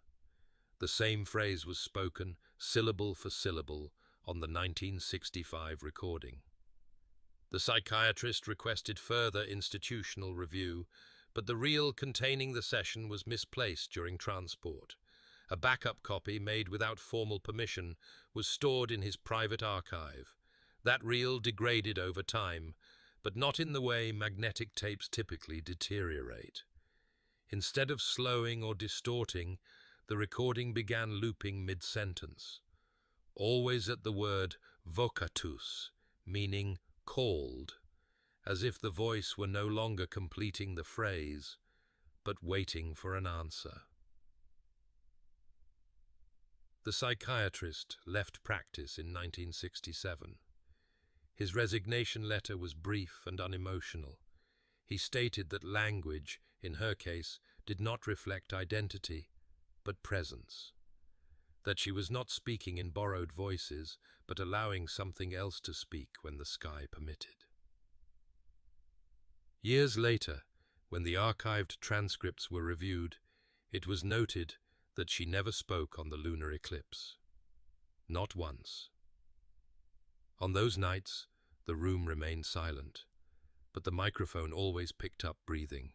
The same phrase was spoken, syllable for syllable, on the 1965 recording. The psychiatrist requested further institutional review, but the reel containing the session was misplaced during transport. A backup copy, made without formal permission, was stored in his private archive. That reel degraded over time, but not in the way magnetic tapes typically deteriorate. Instead of slowing or distorting, the recording began looping mid-sentence, always at the word vocatus, meaning called, as if the voice were no longer completing the phrase, but waiting for an answer. The psychiatrist left practice in 1967. His resignation letter was brief and unemotional. He stated that language, in her case, did not reflect identity, but presence. That she was not speaking in borrowed voices, but allowing something else to speak when the sky permitted. Years later, when the archived transcripts were reviewed, it was noted that she never spoke on the lunar eclipse. Not once. On those nights, the room remained silent, but the microphone always picked up breathing.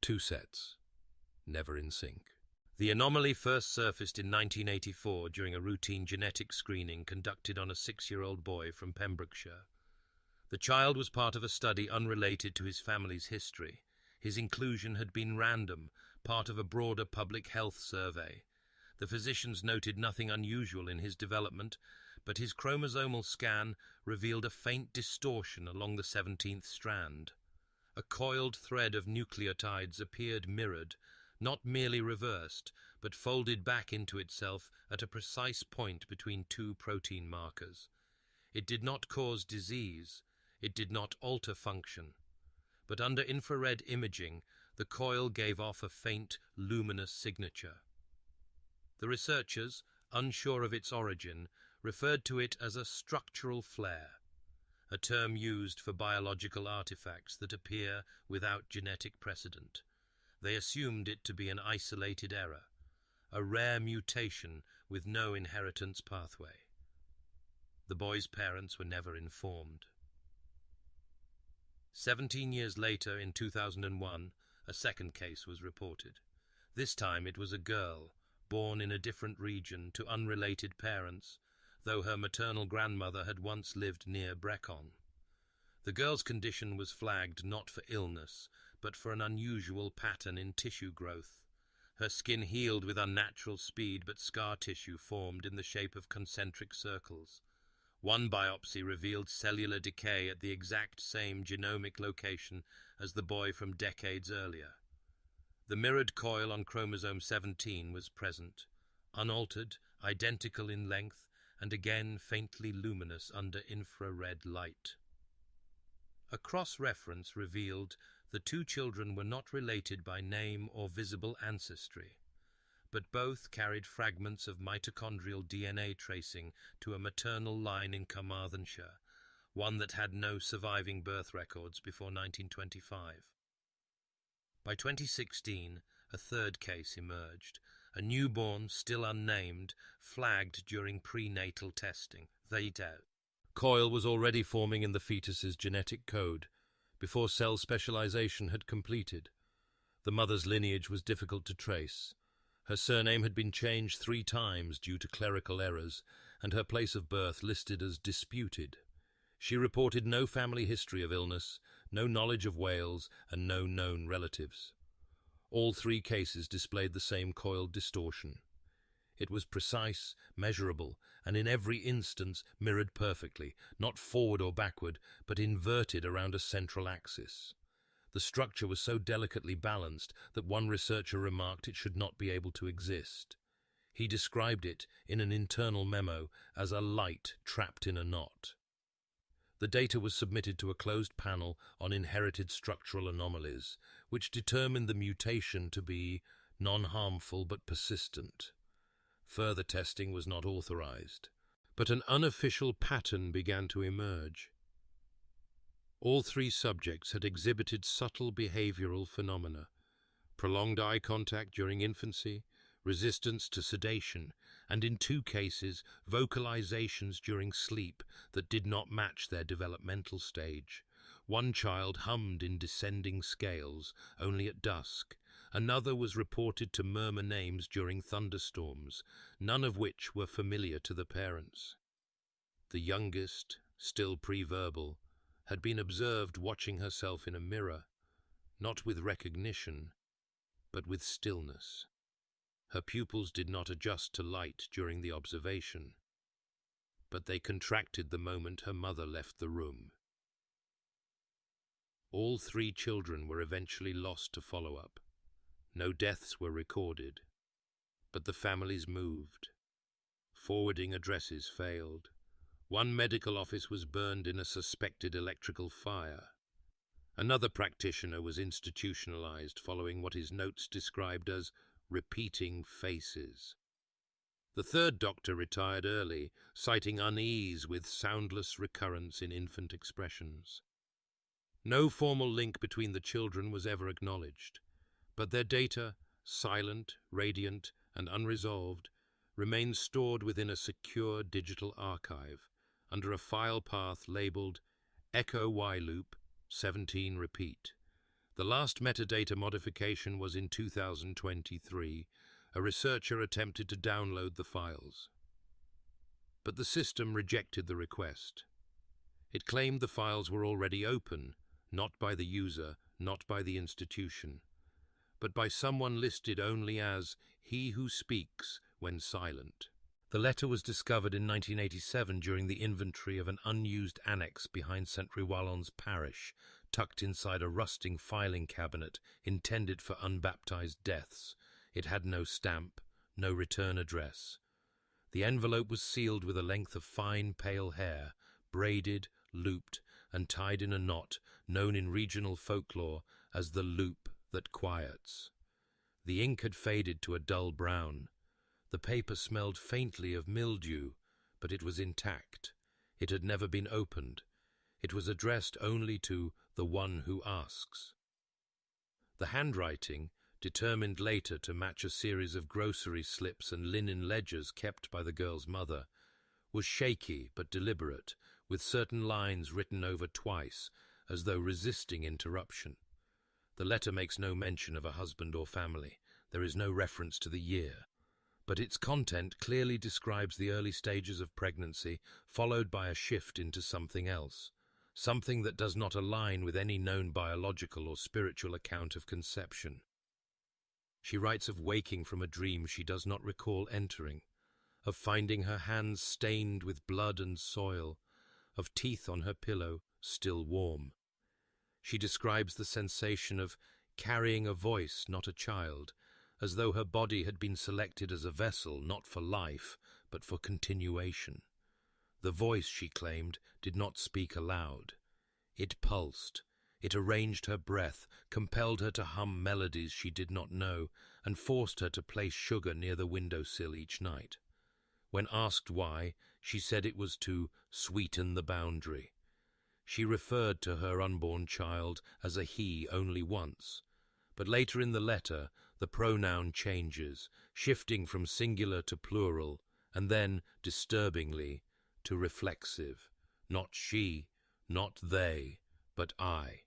2 sets, never in sync. The anomaly first surfaced in 1984 during a routine genetic screening conducted on a 6-year-old boy from Pembrokeshire. The child was part of a study unrelated to his family's history. His inclusion had been random, part of a broader public health survey. The physicians noted nothing unusual in his development, but his chromosomal scan revealed a faint distortion along the 17th strand. A coiled thread of nucleotides appeared mirrored, not merely reversed, but folded back into itself at a precise point between 2 protein markers. It did not cause disease, it did not alter function, but under infrared imaging, the coil gave off a faint, luminous signature. The researchers, unsure of its origin, referred to it as a structural flare, a term used for biological artifacts that appear without genetic precedent. They assumed it to be an isolated error, a rare mutation with no inheritance pathway. The boy's parents were never informed. 17 years later, in 2001, a second case was reported. This time it was a girl, born in a different region to unrelated parents, though her maternal grandmother had once lived near Brecon. The girl's condition was flagged not for illness, but for an unusual pattern in tissue growth. Her skin healed with unnatural speed, but scar tissue formed in the shape of concentric circles. One biopsy revealed cellular decay at the exact same genomic location as the boy from decades earlier. The mirrored coil on chromosome 17 was present, unaltered, identical in length, and again faintly luminous under infrared light. A cross-reference revealed the 2 children were not related by name or visible ancestry, but both carried fragments of mitochondrial DNA tracing to a maternal line in Carmarthenshire, one that had no surviving birth records before 1925. By 2016, a third case emerged, a newborn, still unnamed, flagged during prenatal testing. Coil was already forming in the fetus's genetic code, before cell specialization had completed. The mother's lineage was difficult to trace. Her surname had been changed 3 times due to clerical errors, and her place of birth listed as disputed. She reported no family history of illness, no knowledge of Wales, and no known relatives. All three cases displayed the same coiled distortion. It was precise, measurable, and in every instance mirrored perfectly, not forward or backward, but inverted around a central axis. The structure was so delicately balanced that one researcher remarked it should not be able to exist. He described it in an internal memo as a light trapped in a knot. The data was submitted to a closed panel on inherited structural anomalies, which determined the mutation to be non-harmful but persistent. Further testing was not authorized, but an unofficial pattern began to emerge. All three subjects had exhibited subtle behavioral phenomena: prolonged eye contact during infancy, resistance to sedation, and in two cases, vocalizations during sleep that did not match their developmental stage. One child hummed in descending scales only at dusk. Another was reported to murmur names during thunderstorms, none of which were familiar to the parents. The youngest, still pre-verbal, had been observed watching herself in a mirror, not with recognition, but with stillness. Her pupils did not adjust to light during the observation, but they contracted the moment her mother left the room. All three children were eventually lost to follow-up. No deaths were recorded, but the families moved. Forwarding addresses failed. One medical office was burned in a suspected electrical fire. Another practitioner was institutionalized following what his notes described as repeating faces. The third doctor retired early, citing unease with soundless recurrence in infant expressions. No formal link between the children was ever acknowledged, but their data, silent, radiant, and unresolved, remained stored within a secure digital archive under a file path labeled Echo Y Loop 17 Repeat. The last metadata modification was in 2023. A researcher attempted to download the files, but the system rejected the request. It claimed the files were already open, not by the user, not by the institution, but by someone listed only as he who speaks when silent. The letter was discovered in 1987 during the inventory of an unused annex behind St. Rewallon's parish, tucked inside a rusting filing cabinet intended for unbaptized deaths. It had no stamp, no return address. The envelope was sealed with a length of fine, pale hair, braided, looped, and tied in a knot known in regional folklore as the loop that quiets. The ink had faded to a dull brown. The paper smelled faintly of mildew, but it was intact. It had never been opened. It was addressed only to the one who asks. The handwriting, determined later to match a series of grocery slips and linen ledgers kept by the girl's mother, was shaky but deliberate, with certain lines written over twice, as though resisting interruption. The letter makes no mention of a husband or family. There is no reference to the year, but its content clearly describes the early stages of pregnancy, followed by a shift into something else, something that does not align with any known biological or spiritual account of conception. She writes of waking from a dream she does not recall entering, of finding her hands stained with blood and soil, of teeth on her pillow still warm. She describes the sensation of carrying a voice, not a child, as though her body had been selected as a vessel not for life, but for continuation. The voice, she claimed, did not speak aloud. It pulsed. It arranged her breath, compelled her to hum melodies she did not know, and forced her to place sugar near the windowsill each night. When asked why, she said it was to sweeten the boundary. She referred to her unborn child as a he only once, but later in the letter the pronoun changes, shifting from singular to plural, and then, disturbingly, to reflexive. Not she, not they, but I,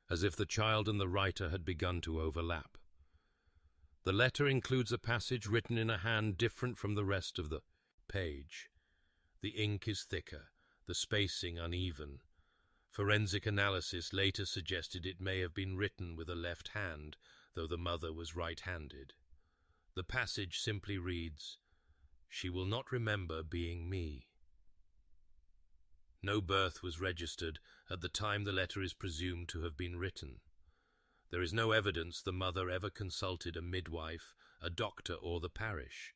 as if the child and the writer had begun to overlap. The letter includes a passage written in a hand different from the rest of the page. The ink is thicker, the spacing uneven. Forensic analysis later suggested it may have been written with a left hand, though the mother was right-handed. The passage simply reads, "She will not remember being me." No birth was registered at the time the letter is presumed to have been written. There is no evidence the mother ever consulted a midwife, a doctor, or the parish.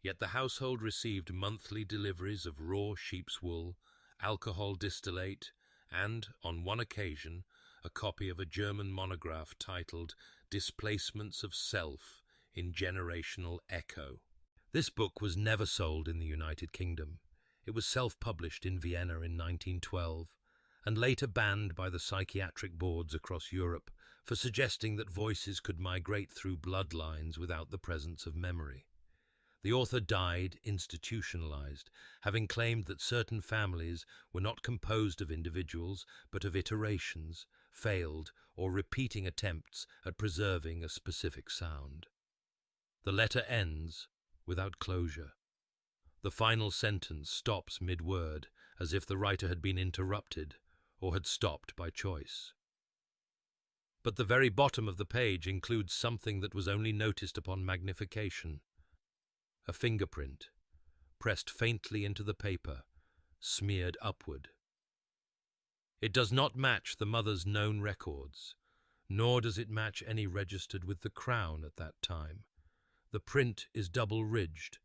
Yet the household received monthly deliveries of raw sheep's wool, alcohol distillate, and, on one occasion, a copy of a German monograph titled Displacements of Self in Generational Echo. This book was never sold in the United Kingdom. It was self-published in Vienna in 1912, and later banned by the psychiatric boards across Europe for suggesting that voices could migrate through bloodlines without the presence of memory. The author died institutionalized, having claimed that certain families were not composed of individuals, but of iterations, failed or repeating attempts at preserving a specific sound. The letter ends without closure. The final sentence stops mid-word, as if the writer had been interrupted or had stopped by choice. But the very bottom of the page includes something that was only noticed upon magnification. A fingerprint, pressed faintly into the paper, smeared upward. It does not match the mother's known records, nor does it match any registered with the Crown at that time. The print is double-ridged.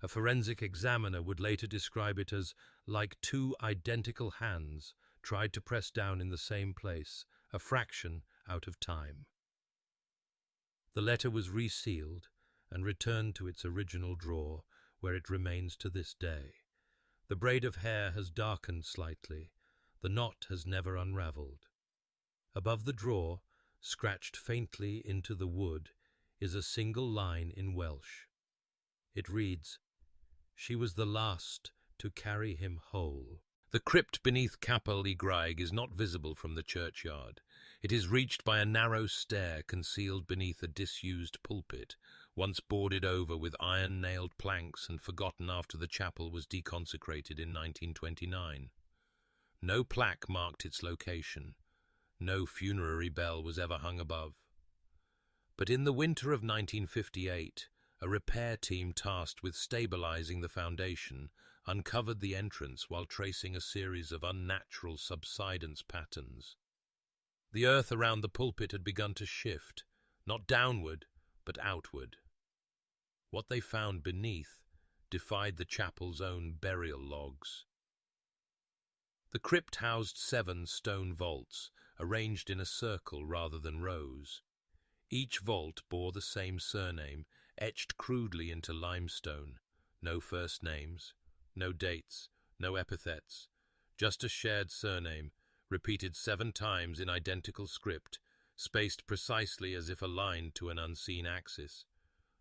A forensic examiner would later describe it as like two identical hands tried to press down in the same place, a fraction out of time. The letter was resealed and returned to its original drawer, where it remains to this day. The braid of hair has darkened slightly. The knot has never unraveled. Above the drawer, scratched faintly into the wood, is a single line in Welsh. It reads, "She was the last to carry him whole." The crypt beneath Capel y Graig is not visible from the churchyard. It is reached by a narrow stair concealed beneath a disused pulpit, once boarded over with iron-nailed planks and forgotten after the chapel was deconsecrated in 1929. No plaque marked its location. No funerary bell was ever hung above. But in the winter of 1958, a repair team tasked with stabilizing the foundation uncovered the entrance while tracing a series of unnatural subsidence patterns. The earth around the pulpit had begun to shift, not downward, but outward. What they found beneath defied the chapel's own burial logs. The crypt housed 7 stone vaults, arranged in a circle rather than rows. Each vault bore the same surname, etched crudely into limestone. No first names, no dates, no epithets, just a shared surname, repeated 7 times in identical script, spaced precisely as if aligned to an unseen axis.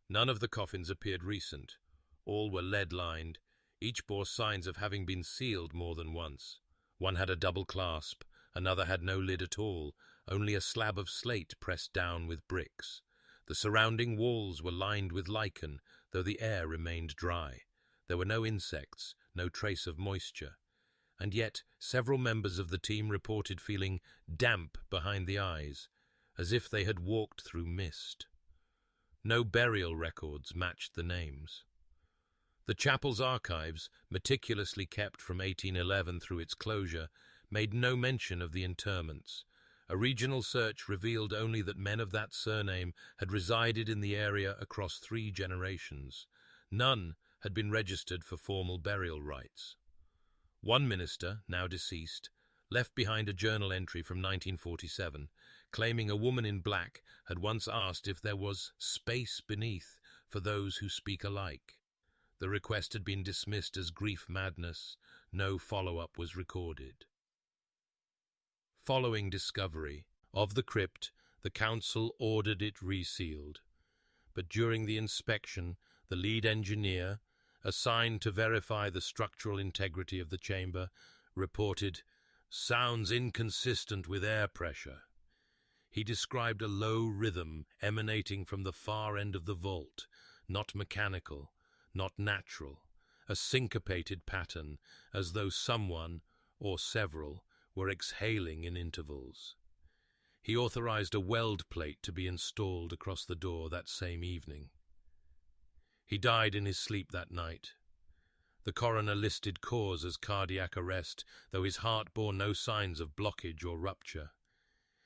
None of the coffins appeared recent. All were lead-lined. Each bore signs of having been sealed more than once. One had a double clasp, another had no lid at all, only a slab of slate pressed down with bricks. The surrounding walls were lined with lichen, though the air remained dry. There were no insects, no trace of moisture. And yet several members of the team reported feeling damp behind the eyes, as if they had walked through mist. No burial records matched the names. The chapel's archives, meticulously kept from 1811 through its closure, made no mention of the interments. A regional search revealed only that men of that surname had resided in the area across 3 generations. None had been registered for formal burial rites. One minister, now deceased, left behind a journal entry from 1947, claiming a woman in black had once asked if there was space beneath for those who speak alike. The request had been dismissed as grief madness. No follow-up was recorded. Following discovery of the crypt, the council ordered it resealed. But during the inspection, the lead engineer, assigned to verify the structural integrity of the chamber, reported, "Sounds inconsistent with air pressure." He described a low rhythm emanating from the far end of the vault, not mechanical, not natural, a syncopated pattern, as though someone, or several, were exhaling in intervals. He authorized a weld plate to be installed across the door that same evening. He died in his sleep that night. The coroner listed cause as cardiac arrest, though his heart bore no signs of blockage or rupture.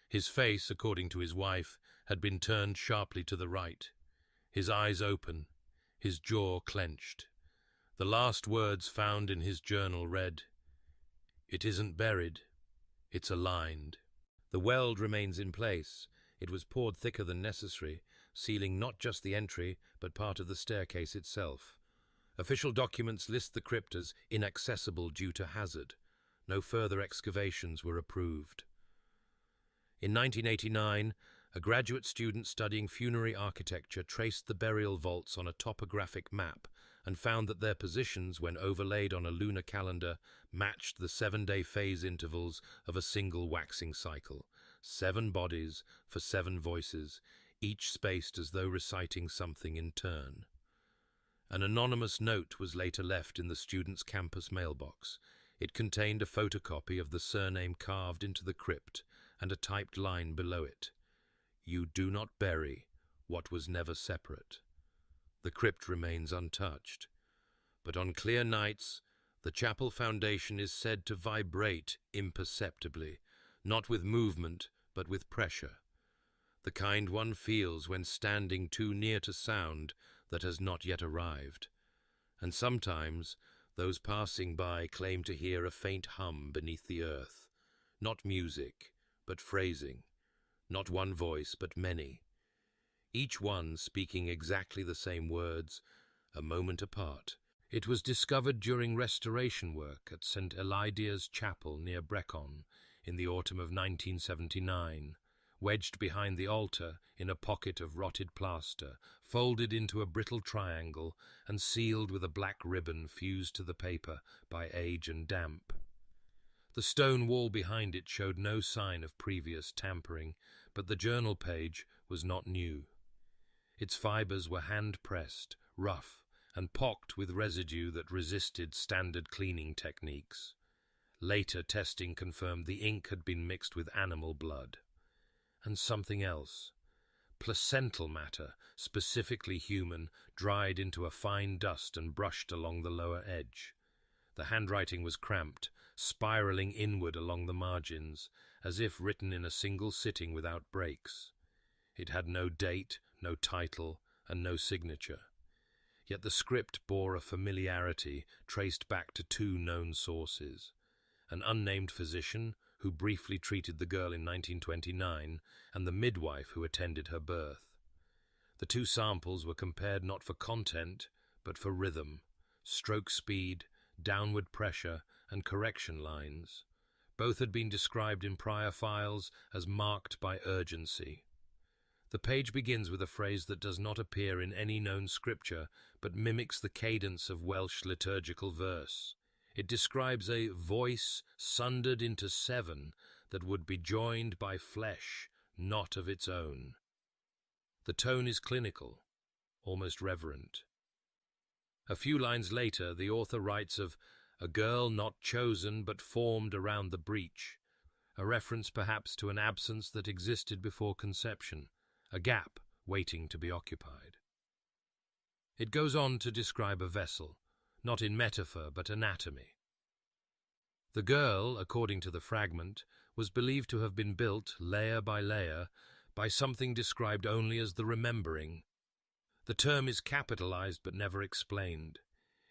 His face, according to his wife, had been turned sharply to the right, his eyes open, his jaw clenched. The last words found in his journal read, "It isn't buried, it's aligned." The weld remains in place. It was poured thicker than necessary, sealing not just the entry, but part of the staircase itself. Official documents list the crypt as inaccessible due to hazard. No further excavations were approved. In 1989, a graduate student studying funerary architecture traced the burial vaults on a topographic map and found that their positions, when overlaid on a lunar calendar, matched the 7-day phase intervals of a single waxing cycle. 7 bodies for 7 voices, each spaced as though reciting something in turn. An anonymous note was later left in the student's campus mailbox. It contained a photocopy of the surname carved into the crypt and a typed line below it. "You do not bury what was never separate." The crypt remains untouched, but on clear nights, the chapel foundation is said to vibrate imperceptibly, not with movement, but with pressure, the kind one feels when standing too near to sound that has not yet arrived. And sometimes those passing by claim to hear a faint hum beneath the earth, not music, but phrasing, not one voice, but many, each one speaking exactly the same words, a moment apart. It was discovered during restoration work at St. Elidia's Chapel near Brecon in the autumn of 1979, wedged behind the altar in a pocket of rotted plaster, folded into a brittle triangle and sealed with a black ribbon fused to the paper by age and damp. The stone wall behind it showed no sign of previous tampering, but the journal page was not new. Its fibers were hand-pressed, rough, and pocked with residue that resisted standard cleaning techniques. Later testing confirmed the ink had been mixed with animal blood. And something else. Placental matter, specifically human, dried into a fine dust and brushed along the lower edge. The handwriting was cramped, spiraling inward along the margins, as if written in a single sitting without breaks. It had no date, no title, and no signature. Yet the script bore a familiarity traced back to 2 known sources: an unnamed physician who briefly treated the girl in 1929, and the midwife who attended her birth. The 2 samples were compared not for content, but for rhythm, stroke speed, downward pressure, and correction lines. Both had been described in prior files as marked by urgency. The page begins with a phrase that does not appear in any known scripture, but mimics the cadence of Welsh liturgical verse. It describes a voice sundered into 7 that would be joined by flesh, not of its own. The tone is clinical, almost reverent. A few lines later, the author writes of a girl not chosen but formed around the breach, a reference perhaps to an absence that existed before conception, a gap waiting to be occupied. It goes on to describe a vessel, not in metaphor but anatomy. The girl, according to the fragment, was believed to have been built, layer by layer, by something described only as the remembering. The term is capitalized but never explained.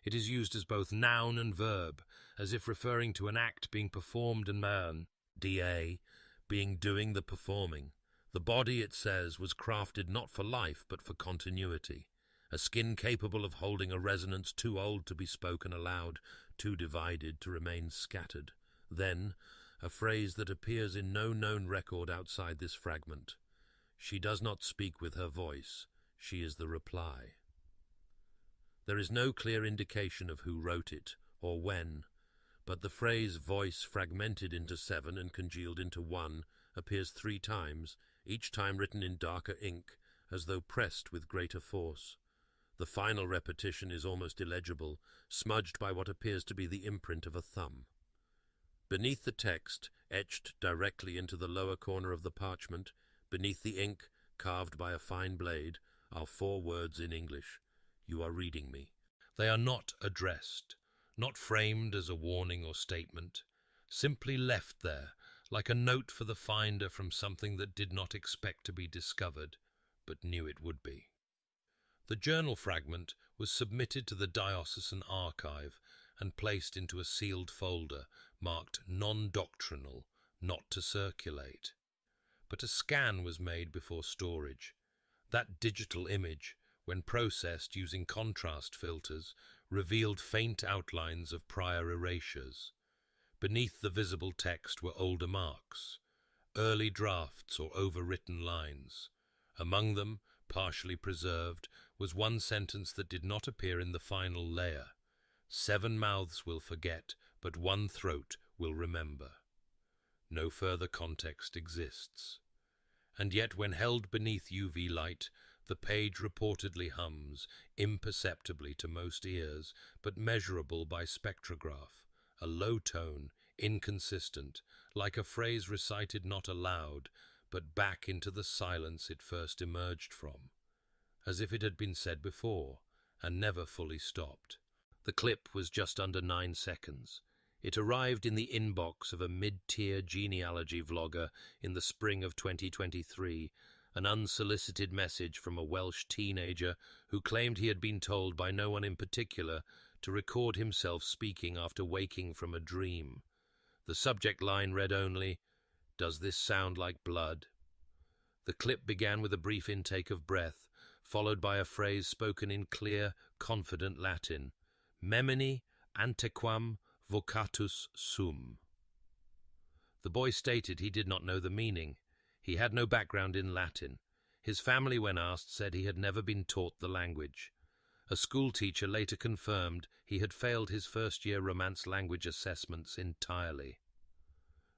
It is used as both noun and verb, as if referring to an act being performed and man, da, being doing the performing. The body, it says, was crafted not for life but for continuity, a skin capable of holding a resonance too old to be spoken aloud, too divided to remain scattered. Then, a phrase that appears in no known record outside this fragment: "She does not speak with her voice, she is the reply." There is no clear indication of who wrote it, or when, but the phrase "voice fragmented into 7 and congealed into 1 appears 3 times, each time written in darker ink, as though pressed with greater force. The final repetition is almost illegible, smudged by what appears to be the imprint of a thumb. Beneath the text, etched directly into the lower corner of the parchment, beneath the ink, carved by a fine blade, are 4 words in English. You are reading me. They are not addressed, not framed as a warning or statement, simply left there, like a note for the finder from something that did not expect to be discovered, but knew it would be. The journal fragment was submitted to the diocesan archive and placed into a sealed folder marked non-doctrinal, not to circulate. But a scan was made before storage. That digital image, when processed using contrast filters, revealed faint outlines of prior erasures. Beneath the visible text were older marks, early drafts or overwritten lines. Among them, partially preserved, was one sentence that did not appear in the final layer. 7 mouths will forget, but 1 throat will remember. No further context exists. And yet when held beneath UV light, the page reportedly hums, imperceptibly to most ears, but measurable by spectrograph, a low tone, inconsistent, like a phrase recited not aloud, but back into the silence it first emerged from, as if it had been said before, and never fully stopped. The clip was just under 9 seconds. It arrived in the inbox of a mid-tier genealogy vlogger in the spring of 2023, an unsolicited message from a Welsh teenager who claimed he had been told by no one in particular to record himself speaking after waking from a dream. The subject line read only, "Does this sound like blood?" The clip began with a brief intake of breath, followed by a phrase spoken in clear, confident Latin, "Memini antequam vocatus sum." The boy stated he did not know the meaning. He had no background in Latin. His family, when asked, said he had never been taught the language. A school teacher later confirmed he had failed his first-year Romance language assessments entirely.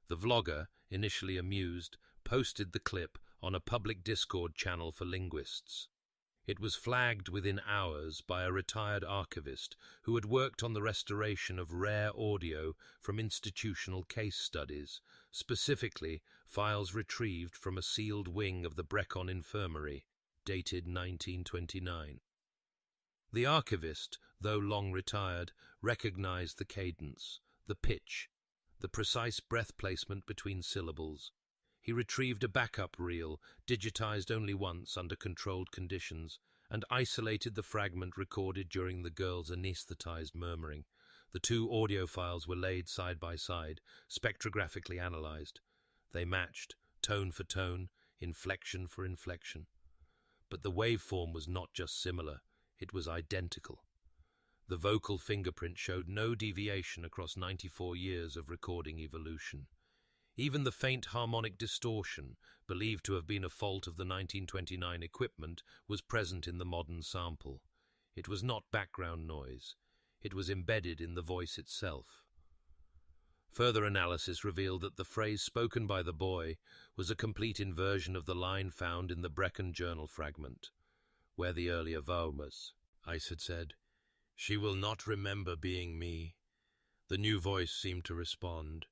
The vlogger, initially amused, posted the clip on a public Discord channel for linguists. It was flagged within hours by a retired archivist who had worked on the restoration of rare audio from institutional case studies, specifically files retrieved from a sealed wing of the Brecon Infirmary, dated 1929. The archivist, though long retired, recognized the cadence, the pitch, the precise breath placement between syllables. He retrieved a backup reel, digitized only once under controlled conditions, and isolated the fragment recorded during the girl's anesthetized murmuring. The 2 audio files were laid side by side, spectrographically analyzed. They matched, tone for tone, inflection for inflection. But the waveform was not just similar, it was identical. The vocal fingerprint showed no deviation across 94 years of recording evolution. Even the faint harmonic distortion, believed to have been a fault of the 1929 equipment, was present in the modern sample. It was not background noise. It was embedded in the voice itself. Further analysis revealed that the phrase spoken by the boy was a complete inversion of the line found in the Brecon journal fragment, where the earlier vow was. Ice had said, "She will not remember being me." The new voice seemed to respond,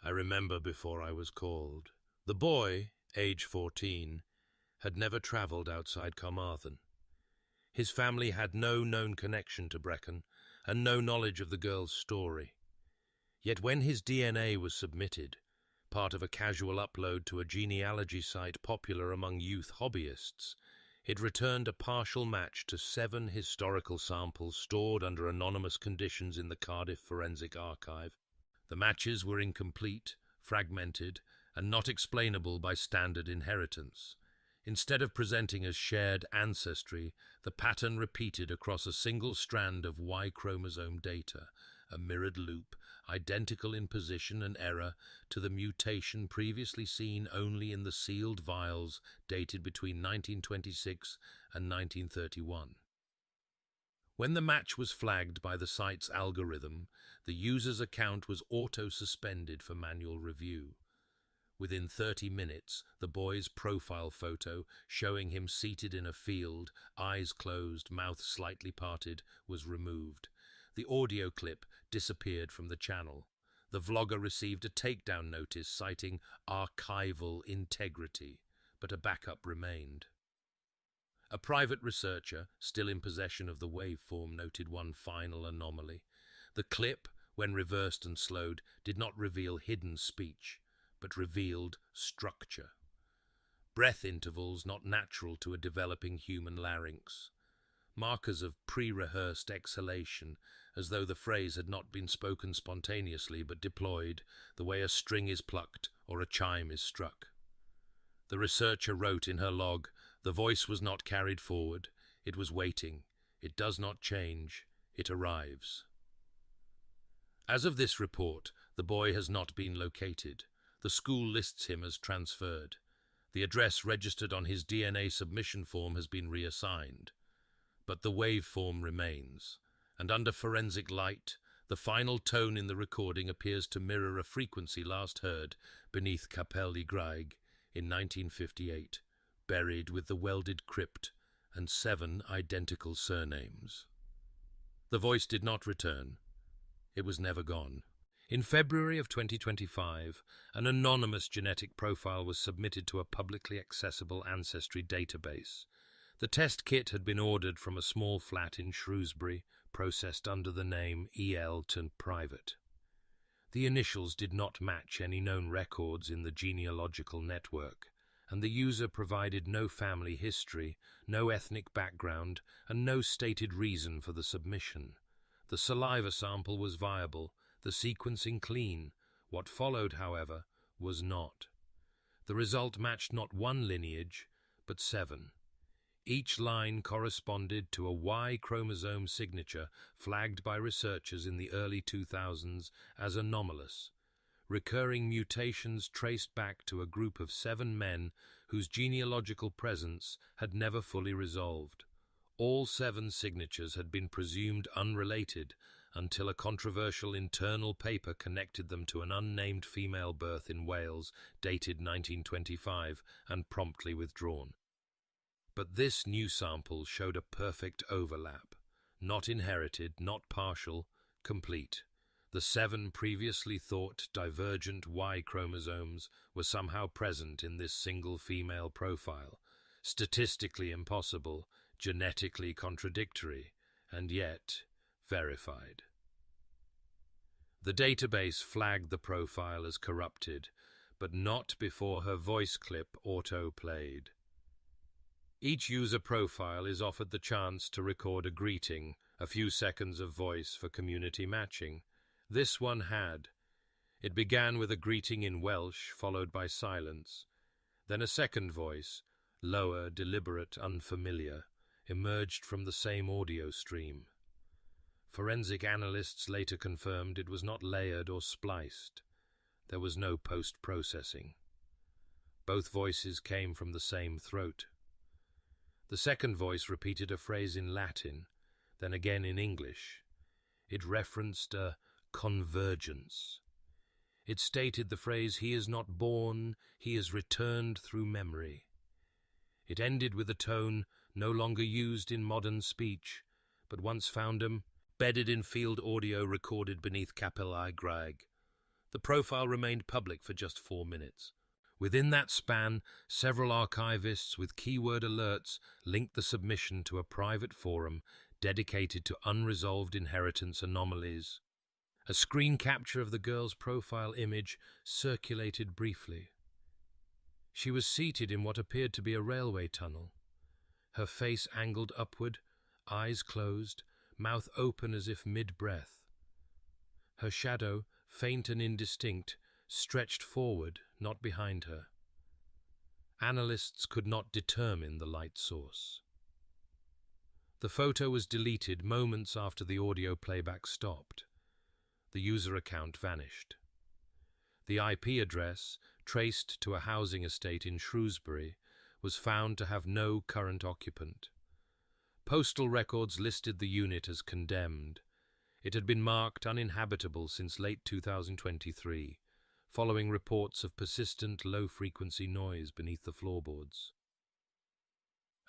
"I remember before I was called." The boy, age 14, had never travelled outside Carmarthen. His family had no known connection to Brecon and no knowledge of the girl's story. Yet when his DNA was submitted, part of a casual upload to a genealogy site popular among youth hobbyists, it returned a partial match to 7 historical samples stored under anonymous conditions in the Cardiff Forensic Archive. The matches were incomplete, fragmented, and not explainable by standard inheritance. Instead of presenting as shared ancestry, the pattern repeated across a single strand of Y-chromosome data, a mirrored loop, identical in position and error to the mutation previously seen only in the sealed vials dated between 1926 and 1931. When the match was flagged by the site's algorithm, the user's account was auto-suspended for manual review. Within 30 minutes, the boy's profile photo, showing him seated in a field, eyes closed, mouth slightly parted, was removed. The audio clip disappeared from the channel. The vlogger received a takedown notice citing archival integrity, but a backup remained. A private researcher, still in possession of the waveform, noted one final anomaly. The clip, when reversed and slowed, did not reveal hidden speech, but revealed structure. Breath intervals not natural to a developing human larynx. Markers of pre-rehearsed exhalation, as though the phrase had not been spoken spontaneously but deployed, the way a string is plucked or a chime is struck. The researcher wrote in her log, "The voice was not carried forward. It was waiting. It does not change. It arrives." As of this report, the boy has not been located. The school lists him as transferred. The address registered on his DNA submission form has been reassigned. But the waveform remains, and under forensic light, the final tone in the recording appears to mirror a frequency last heard beneath Capel y Graig in 1958, buried with the welded crypt and 7 identical surnames. The voice did not return. It was never gone. In February of 2025, an anonymous genetic profile was submitted to a publicly accessible ancestry database. The test kit had been ordered from a small flat in Shrewsbury, processed under the name EL to private. The initials did not match any known records in the genealogical network, and the user provided no family history, no ethnic background, and no stated reason for the submission. The saliva sample was viable, the sequencing clean. What followed, however, was not. The result matched not one lineage, but 7. Each line corresponded to a Y-chromosome signature flagged by researchers in the early 2000s as anomalous. Recurring mutations traced back to a group of 7 men whose genealogical presence had never fully resolved. All 7 signatures had been presumed unrelated until a controversial internal paper connected them to an unnamed female birth in Wales, dated 1925, and promptly withdrawn. But this new sample showed a perfect overlap, not inherited, not partial, complete. The 7 previously thought divergent Y chromosomes were somehow present in this single female profile, statistically impossible, genetically contradictory, and yet verified. The database flagged the profile as corrupted, but not before her voice clip auto-played. Each user profile is offered the chance to record a greeting, a few seconds of voice for community matching. This one had. It began with a greeting in Welsh, followed by silence. Then a second voice, lower, deliberate, unfamiliar, emerged from the same audio stream. Forensic analysts later confirmed it was not layered or spliced. There was no post-processing. Both voices came from the same throat. The second voice repeated a phrase in Latin, then again in English. It referenced a convergence. It stated the phrase, "He is not born, he is returned through memory." It ended with a tone no longer used in modern speech, but once found embedded in field audio recorded beneath Capel y Graig. The profile remained public for just 4 minutes. Within that span, several archivists with keyword alerts linked the submission to a private forum dedicated to unresolved inheritance anomalies. A screen capture of the girl's profile image circulated briefly. She was seated in what appeared to be a railway tunnel, her face angled upward, eyes closed, mouth open as if mid-breath. Her shadow, faint and indistinct, stretched forward, not behind her. Analysts could not determine the light source. The photo was deleted moments after the audio playback stopped. The user account vanished. The IP address, traced to a housing estate in Shrewsbury, was found to have no current occupant. Postal records listed the unit as condemned. It had been marked uninhabitable since late 2023. following reports of persistent low-frequency noise beneath the floorboards.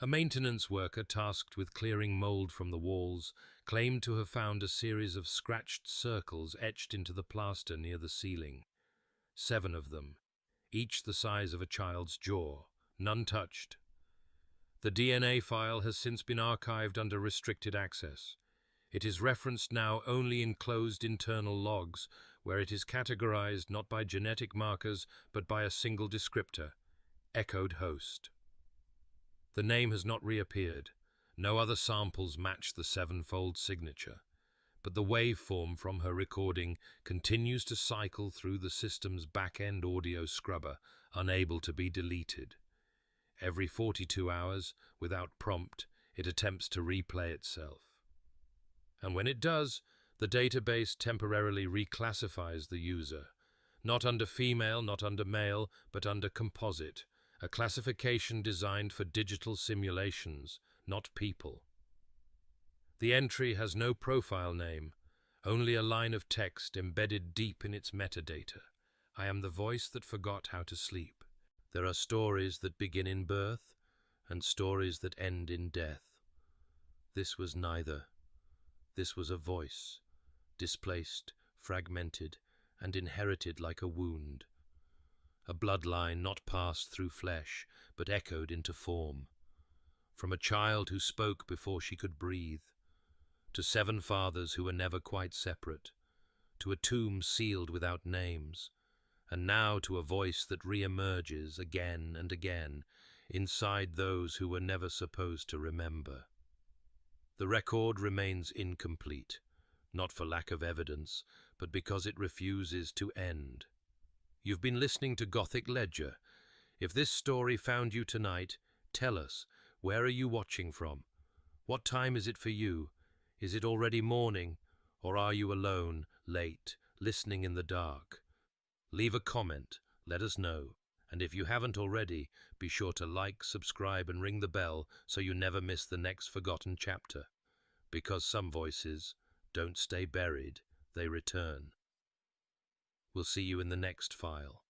A maintenance worker tasked with clearing mold from the walls claimed to have found a series of scratched circles etched into the plaster near the ceiling. 7 of them, each the size of a child's jaw, none touched. The DNA file has since been archived under restricted access. It is referenced now only in closed internal logs, where it is categorized not by genetic markers but by a single descriptor, echoed host. The name has not reappeared. No other samples match the 7-fold signature, but the waveform from her recording continues to cycle through the system's back-end audio scrubber, unable to be deleted. Every 42 hours, without prompt, it attempts to replay itself. And when it does, the database temporarily reclassifies the user, not under female, not under male, but under composite, a classification designed for digital simulations, not people. The entry has no profile name, only a line of text embedded deep in its metadata. I am the voice that forgot how to sleep. There are stories that begin in birth and stories that end in death. This was neither. This was a voice, displaced, fragmented, and inherited like a wound. A bloodline not passed through flesh, but echoed into form. From a child who spoke before she could breathe, to 7 fathers who were never quite separate, to a tomb sealed without names, and now to a voice that re-emerges again and again inside those who were never supposed to remember. The record remains incomplete, not for lack of evidence, but because it refuses to end. You've been listening to Gothic Ledger. If this story found you tonight, tell us, where are you watching from? What time is it for you? Is it already morning, or are you alone, late, listening in the dark? Leave a comment, let us know, and if you haven't already, be sure to like, subscribe, and ring the bell so you never miss the next forgotten chapter. Because some voices don't stay buried, they return. We'll see you in the next file.